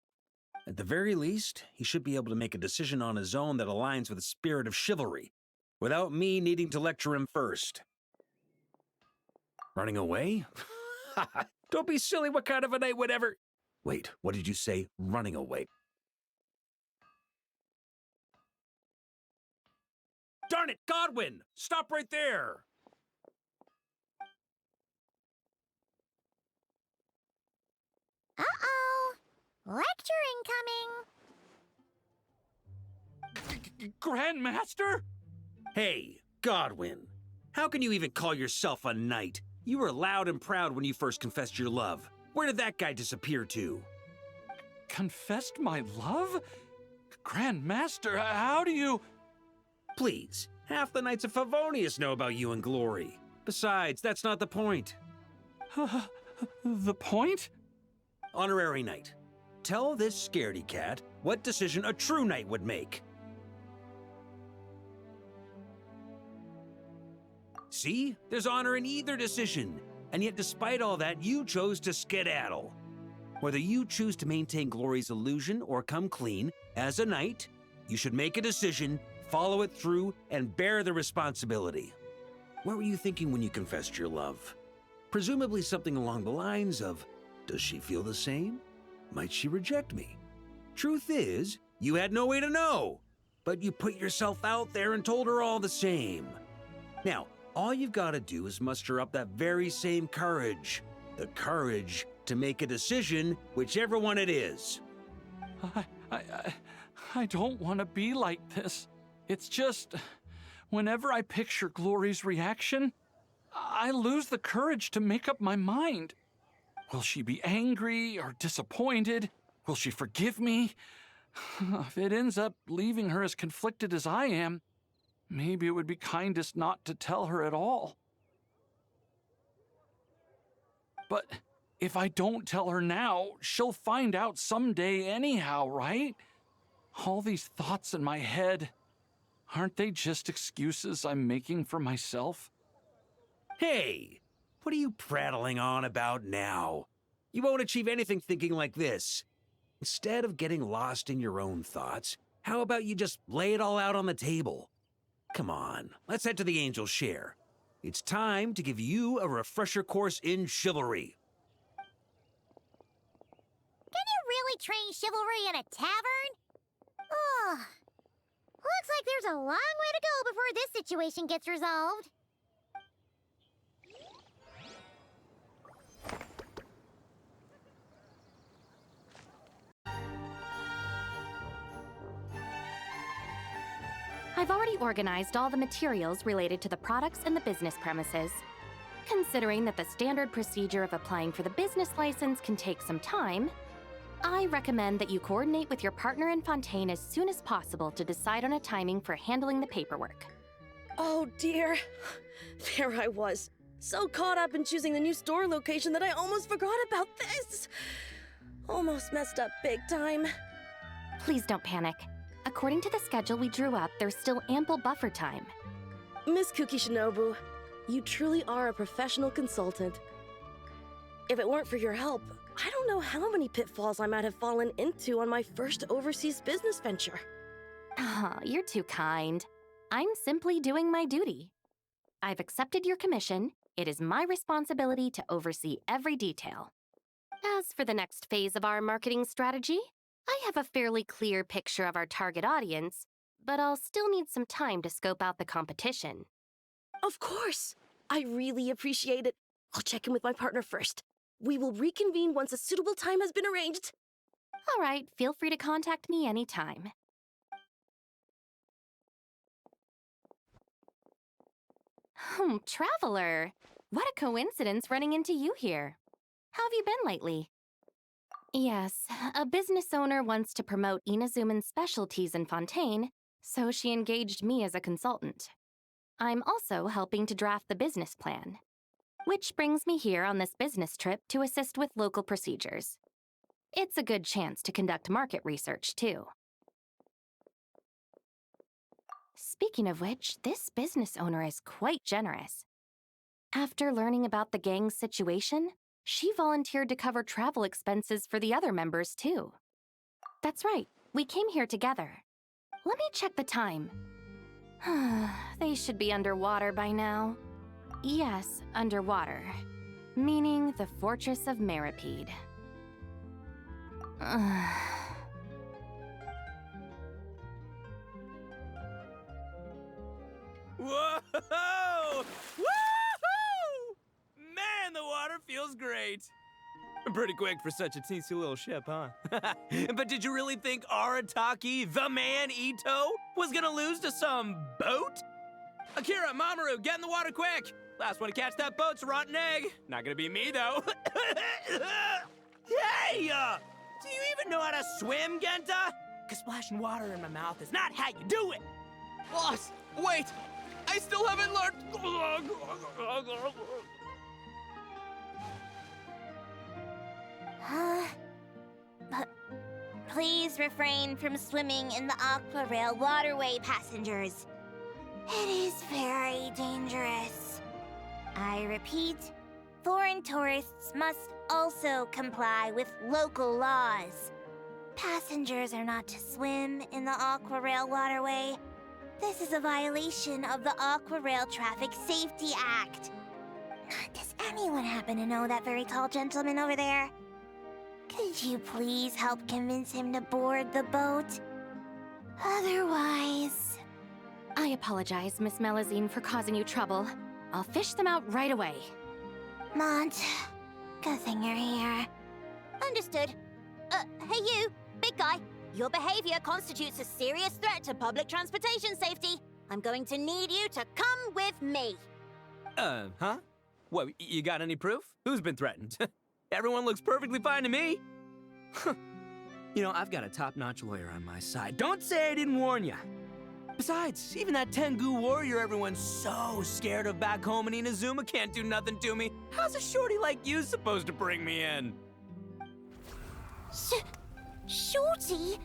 At the very least, he should be able to make a decision on his own that aligns with the spirit of chivalry, without me needing to lecture him first. Running away? Don't be silly, what kind of a night would ever... Wait, what did you say? Running away? Darn it, Godwin! Stop right there! Uh-oh. Lecture incoming. Grandmaster? Hey, Godwin. How can you even call yourself a knight? You were loud and proud when you first confessed your love. Where did that guy disappear to? Confessed my love? Grandmaster, how do you... Please, half the knights of Favonius know about you and Glory. Besides, that's not the point. The point? Honorary knight, tell this scaredy cat what decision a true knight would make. See? There's honor in either decision. And yet despite all that, you chose to skedaddle. Whether you choose to maintain Glory's illusion or come clean, as a knight, you should make a decision, follow it through, and bear the responsibility. What were you thinking when you confessed your love? Presumably something along the lines of, does she feel the same? Might she reject me? Truth is, you had no way to know, but you put yourself out there and told her all the same. Now, all you've got to do is muster up that very same courage. The courage to make a decision, whichever one it is. I don't want to be like this. It's just, whenever I picture Glory's reaction, I lose the courage to make up my mind. Will she be angry or disappointed? Will she forgive me? If it ends up leaving her as conflicted as I am, maybe it would be kindest not to tell her at all. But if I don't tell her now, she'll find out someday anyhow, right? All these thoughts in my head, aren't they just excuses I'm making for myself? Hey, what are you prattling on about now? You won't achieve anything thinking like this. Instead of getting lost in your own thoughts, how about you just lay it all out on the table? Come on, let's head to the Angel's Share. It's time to give you a refresher course in chivalry. Can you really train chivalry in a tavern? Oh, looks like there's a long way to go before this situation gets resolved. I've already organized all the materials related to the products and the business premises. Considering that the standard procedure of applying for the business license can take some time, I recommend that you coordinate with your partner in Fontaine as soon as possible to decide on a timing for handling the paperwork. Oh dear. There I was, so caught up in choosing the new store location that I almost forgot about this. Almost messed up big time. Please don't panic. According to the schedule we drew up, there's still ample buffer time. Miss Kukishinobu, you truly are a professional consultant. If it weren't for your help, I don't know how many pitfalls I might have fallen into on my first overseas business venture. Ah, you're too kind. I'm simply doing my duty. I've accepted your commission. It is my responsibility to oversee every detail. As for the next phase of our marketing strategy, I have a fairly clear picture of our target audience, but I'll still need some time to scope out the competition. Of course! I really appreciate it. I'll check in with my partner first. We will reconvene once a suitable time has been arranged. All right, feel free to contact me anytime. Traveler! What a coincidence running into you here. How have you been lately? Yes, a business owner wants to promote Inazuman's specialties in Fontaine, so she engaged me as a consultant. I'm also helping to draft the business plan, which brings me here on this business trip to assist with local procedures. It's a good chance to conduct market research, too. Speaking of which, this business owner is quite generous. After learning about the gang's situation, she volunteered to cover travel expenses for the other members, too. That's right, we came here together. Let me check the time. They should be underwater by now. Yes, underwater. Meaning the Fortress of Meripede. Whoa! Woohoo! Man, the water feels great. Pretty quick for such a teensy little ship, huh? But did you really think Arataki, the man Ito, was gonna lose to some boat? Akira, Mamoru, get in the water quick! Last one to catch that boat's a rotten egg. Not gonna be me, though. Hey! Do you even know how to swim, Genta? Cause splashing water in my mouth is not how you do it! Boss, wait! I still haven't learned... Please refrain from swimming in the Aqua Rail waterway, passengers. It is very dangerous. I repeat, foreign tourists must also comply with local laws. Passengers are not to swim in the Aqua Rail waterway. This is a violation of the Aqua Rail Traffic Safety Act. Does anyone happen to know that very tall gentleman over there? Could you please help convince him to board the boat? Otherwise... I apologize, Miss Melazine, for causing you trouble. I'll fish them out right away. Mont, good thing you're here. Understood. Hey you, big guy. Your behavior constitutes a serious threat to public transportation safety. I'm going to need you to come with me. Huh? What, you got any proof? Who's been threatened? Everyone looks perfectly fine to me. You know, I've got a top-notch lawyer on my side. Don't say I didn't warn you. Besides, even that Tengu warrior everyone's so scared of back home in Inazuma can't do nothing to me. How's a shorty like you supposed to bring me in? Shorty?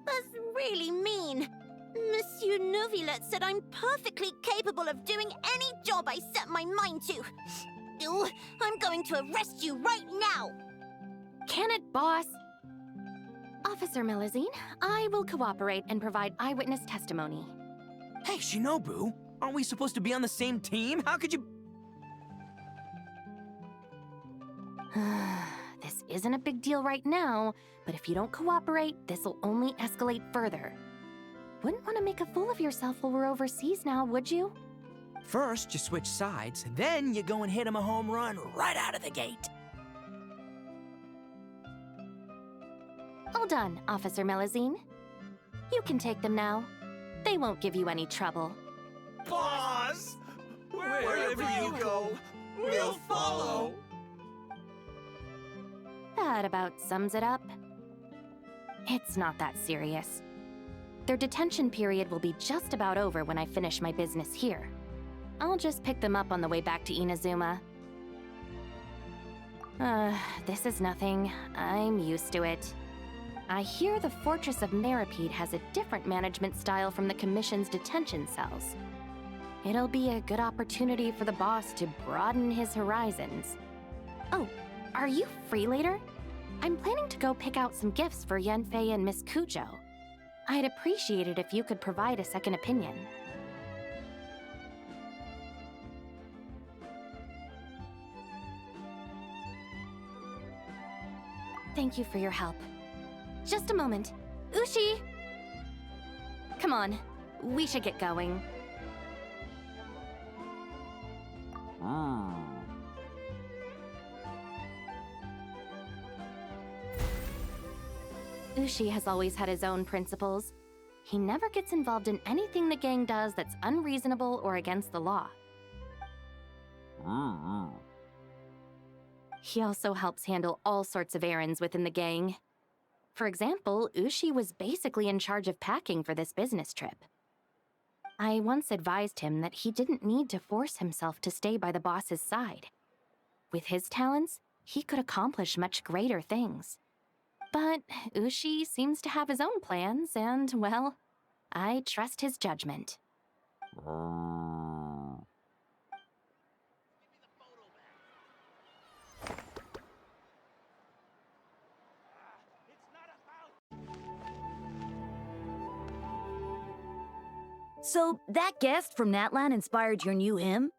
That's really mean. Monsieur Novilet said I'm perfectly capable of doing any job I set my mind to. Ew, I'm going to arrest you right now! Can it, boss? Officer Melazine, I will cooperate and provide eyewitness testimony. Hey, Shinobu, aren't we supposed to be on the same team? How could you... This isn't a big deal right now, but if you don't cooperate, this'll only escalate further. Wouldn't want to make a fool of yourself while we're overseas now, would you? First, you switch sides, and then you go and hit him a home run right out of the gate. All done, Officer Melazine. You can take them now. They won't give you any trouble. Boss! Wherever you go, we'll follow! That about sums it up. It's not that serious. Their detention period will be just about over when I finish my business here. I'll just pick them up on the way back to Inazuma. This is nothing. I'm used to it. I hear the Fortress of Meripede has a different management style from the Commission's detention cells. It'll be a good opportunity for the boss to broaden his horizons. Oh, are you free later? I'm planning to go pick out some gifts for Yanfei and Miss Kujo. I'd appreciate it if you could provide a second opinion. Thank you for your help. Just a moment. Ushi! Come on, we should get going. Ushi has always had his own principles. he never gets involved in anything the gang does that's unreasonable or against the law. He also helps handle all sorts of errands within the gang. For example, Ushi was basically in charge of packing for this business trip. I once advised him that he didn't need to force himself to stay by the boss's side. With his talents, he could accomplish much greater things. But Ushi seems to have his own plans, and, well, I trust his judgment. So, that guest from Natlan inspired your new hymn?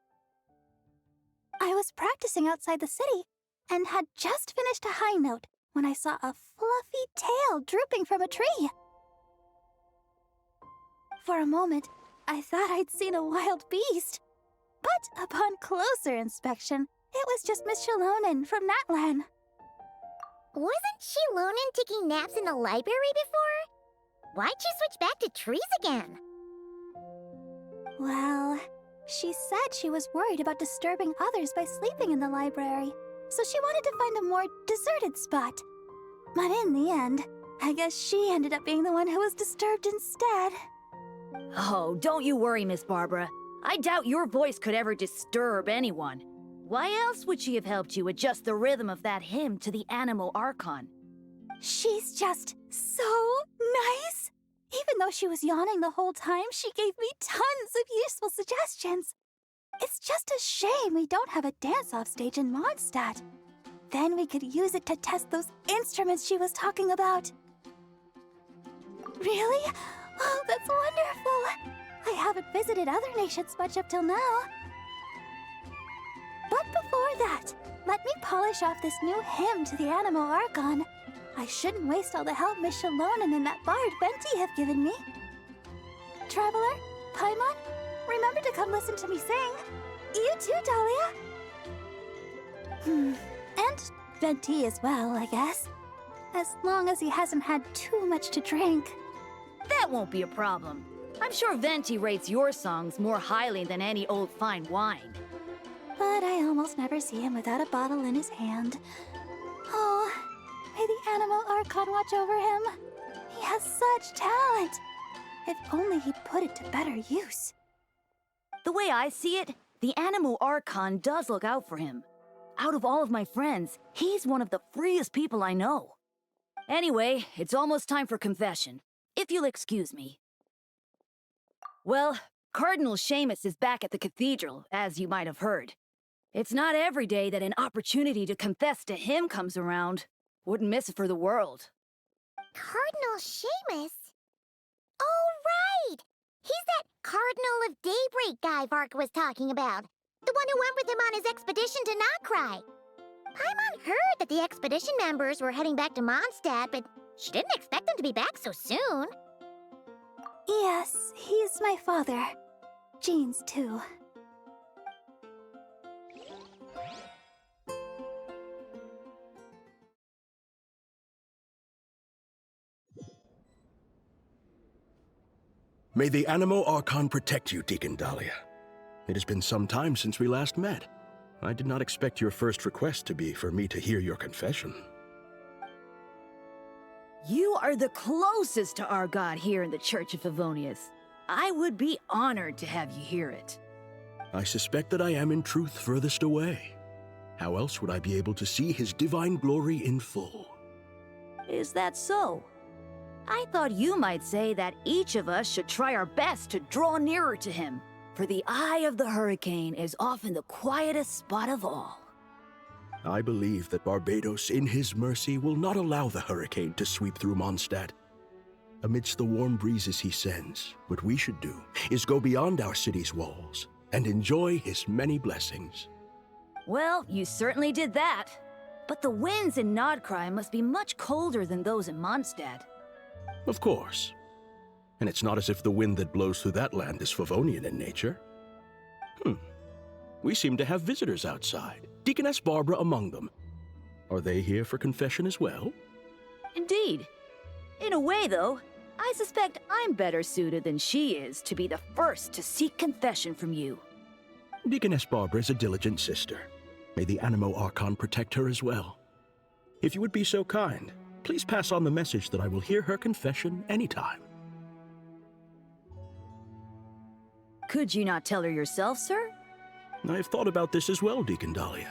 I was practicing outside the city and had just finished a high note when I saw a fluffy tail drooping from a tree. For a moment, I thought I'd seen a wild beast. But upon closer inspection, it was just Miss Shalonen from Natlan. Wasn't Shalonen taking naps in the library before? Why'd she switch back to trees again? Well, she said she was worried about disturbing others by sleeping in the library, so she wanted to find a more deserted spot. But in the end, I guess she ended up being the one who was disturbed instead. Oh, don't you worry, Miss Barbara. I doubt your voice could ever disturb anyone. Why else would she have helped you adjust the rhythm of that hymn to the Anemo Archon? She's just so nice. Even though she was yawning the whole time, she gave me tons of useful suggestions. It's just a shame we don't have a dance-off stage in Mondstadt. Then we could use it to test those instruments she was talking about. Really? Oh, that's wonderful. I haven't visited other nations much up till now. But before that, let me polish off this new hymn to the Anemo Archon. I shouldn't waste all the help Miss Shalonen and that bard Venti have given me. Traveler, Paimon, remember to come listen to me sing. You too, Dahlia. And Venti as well, I guess. As long as he hasn't had too much to drink. That won't be a problem. I'm sure Venti rates your songs more highly than any old fine wine. But I almost never see him without a bottle in his hand. Oh, may the Anemo Archon watch over him. He has such talent. If only he'd put it to better use. The way I see it, the Anemo Archon does look out for him. Out of all of my friends, he's one of the freest people I know. Anyway, it's almost time for confession, if you'll excuse me. Well, Cardinal Seamus is back at the cathedral, as you might have heard. It's not every day that an opportunity to confess to him comes around. Wouldn't miss it for the world. Cardinal Seamus? Oh, right! He's that Cardinal of Daybreak guy Vark was talking about. The one who went with him on his expedition to Notcry. Paimon heard that the expedition members were heading back to Mondstadt, but she didn't expect them to be back so soon. Yes, he's my father. Jean's too. May the Anemo Archon protect you, Deacon Dahlia. It has been some time since we last met. I did not expect your first request to be for me to hear your confession. You are the closest to our god here in the Church of Favonius. I would be honored to have you hear it. I suspect that I am in truth furthest away. How else would I be able to see his divine glory in full? Is that so? I thought you might say that each of us should try our best to draw nearer to him, for the eye of the hurricane is often the quietest spot of all. I believe that Barbados, in his mercy, will not allow the hurricane to sweep through Mondstadt. Amidst the warm breezes he sends, what we should do is go beyond our city's walls and enjoy his many blessings. Well, you certainly did that. But the winds in Nodcry must be much colder than those in Mondstadt. Of course. And it's not as if the wind that blows through that land is Favonian in nature. We seem to have visitors outside, Deaconess Barbara among them. Are they here for confession as well? Indeed. In a way, though, I suspect I'm better suited than she is to be the first to seek confession from you. Deaconess Barbara is a diligent sister. May the Animo Archon protect her as well. If you would be so kind, please pass on the message that I will hear her confession anytime. Could you not tell her yourself, sir? I have thought about this as well, Deacon Dahlia.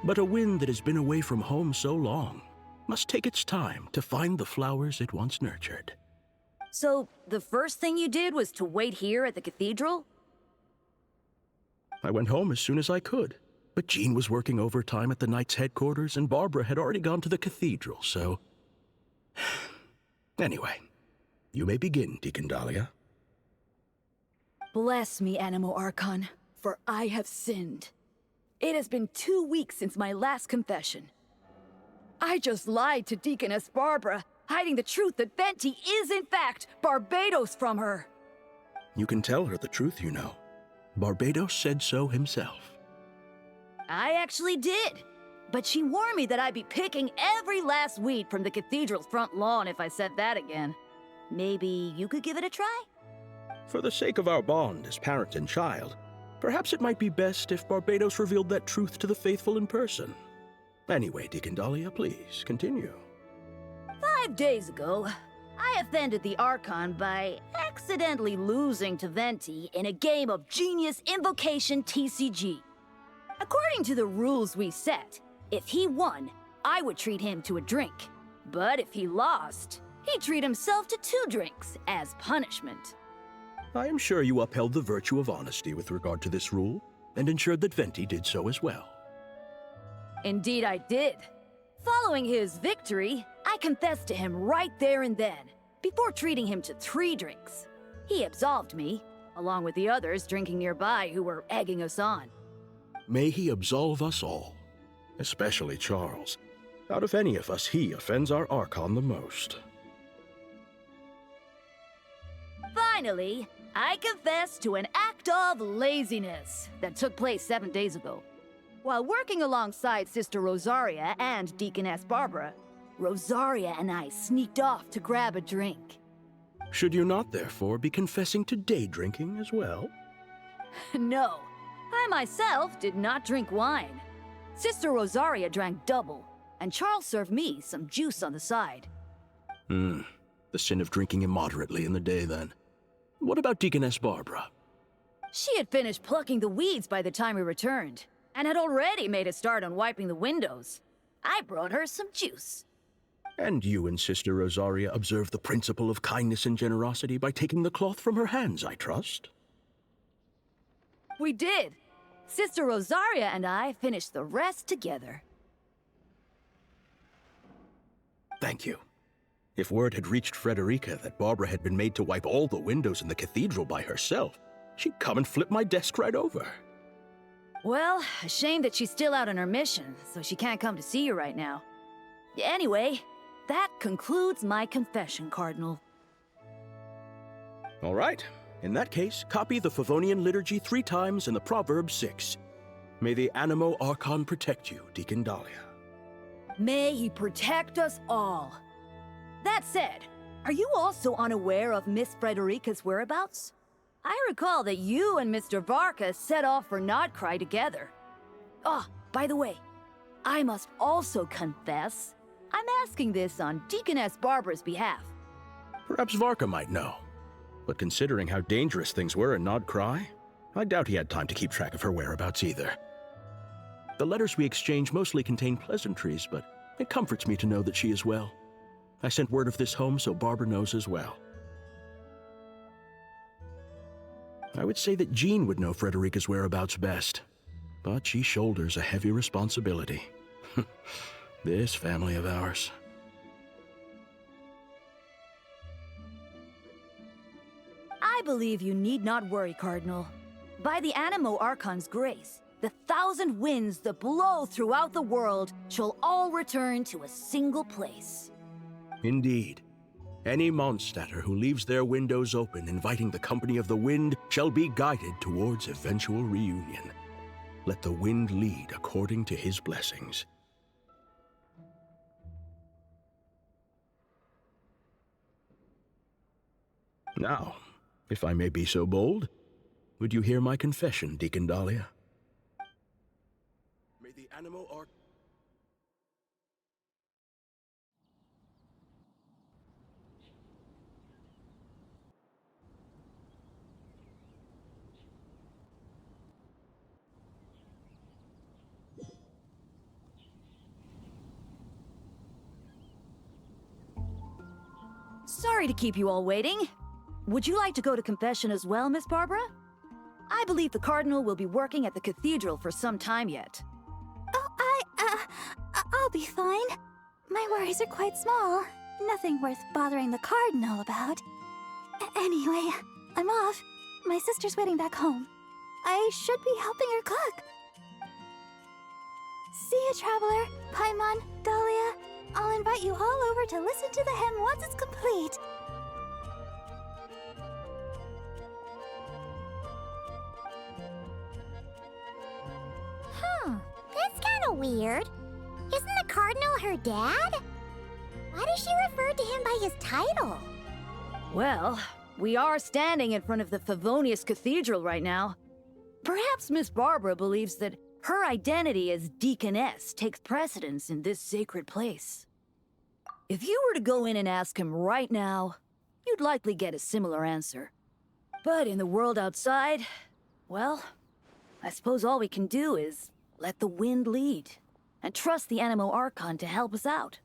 But a wind that has been away from home so long must take its time to find the flowers it once nurtured. So, the first thing you did was to wait here at the cathedral? I went home as soon as I could, but Jean was working overtime at the Knights' headquarters and Barbara had already gone to the cathedral, so... Anyway, you may begin, Deacon Dahlia. Bless me, Animo Archon, for I have sinned. It has been 2 weeks since my last confession. I just lied to Deaconess Barbara, hiding the truth that Venti is in fact Barbados from her. You can tell her the truth, you know. Barbados said so himself. I actually did. But she warned me that I'd be picking every last weed from the cathedral's front lawn if I said that again. Maybe you could give it a try? For the sake of our bond as parent and child, perhaps it might be best if Barbados revealed that truth to the faithful in person. Anyway, Deacon Dahlia, please, continue. 5 days ago, I offended the Archon by accidentally losing to Venti in a game of Genius Invocation TCG. According to the rules we set, if he won, I would treat him to a drink. But if he lost, he'd treat himself to 2 drinks as punishment. I am sure you upheld the virtue of honesty with regard to this rule, and ensured that Venti did so as well. Indeed I did. Following his victory, I confessed to him right there and then, before treating him to 3 drinks. He absolved me, along with the others drinking nearby who were egging us on. May he absolve us all, especially Charles. Out of any of us, he offends our Archon the most. Finally, I confess to an act of laziness that took place 7 days ago. While working alongside Sister Rosaria and Deaconess Barbara, Rosaria and I sneaked off to grab a drink. Should you not, therefore, be confessing to day drinking as well? No, I myself did not drink wine. Sister Rosaria drank double, and Charles served me some juice on the side. The sin of drinking immoderately in the day, then. What about Deaconess Barbara? She had finished plucking the weeds by the time we returned, and had already made a start on wiping the windows. I brought her some juice. And you and Sister Rosaria observed the principle of kindness and generosity by taking the cloth from her hands, I trust? We did. Sister Rosaria and I finished the rest together. Thank you. If word had reached Frederica that Barbara had been made to wipe all the windows in the cathedral by herself, she'd come and flip my desk right over. Well, a shame that she's still out on her mission, so she can't come to see you right now. Anyway, that concludes my confession, Cardinal. All right. In that case, copy the Favonian liturgy 3 times and the proverb 6. May the Animo Archon protect you, Deacon Dahlia. May he protect us all. That said, are you also unaware of Miss Frederica's whereabouts? I recall that you and Mr. Varka set off for Nodcry together. Oh, by the way, I must also confess, I'm asking this on Deaconess Barbara's behalf. Perhaps Varka might know. But considering how dangerous things were in Nodcry, I doubt he had time to keep track of her whereabouts either. The letters we exchanged mostly contain pleasantries, but it comforts me to know that she is well. I sent word of this home so Barbara knows as well. I would say that Jean would know Frederica's whereabouts best, but she shoulders a heavy responsibility. This family of ours. I believe you need not worry, Cardinal. By the Animo Archon's grace, the 1,000 winds that blow throughout the world shall all return to a single place. Indeed. Any Mondstadter who leaves their windows open inviting the company of the wind shall be guided towards eventual reunion. Let the wind lead according to his blessings. Now, if I may be so bold, would you hear my confession, Deacon Dahlia? May the Animo Arc... Sorry to keep you all waiting. Would you like to go to confession as well, Miss Barbara? I believe the Cardinal will be working at the cathedral for some time yet. I'll be fine. My worries are quite small. Nothing worth bothering the Cardinal about. Anyway, I'm off. My sister's waiting back home. I should be helping her cook. See you, Traveler, Paimon, Dahlia. I'll invite you all over to listen to the hymn once it's complete. That's kind of weird. Isn't the Cardinal her dad? Why does she refer to him by his title? Well, we are standing in front of the Favonius Cathedral right now. Perhaps Miss Barbara believes that her identity as Deaconess takes precedence in this sacred place. If you were to go in and ask him right now, you'd likely get a similar answer. But in the world outside, well, I suppose all we can do is let the wind lead and trust the Animo Archon to help us out.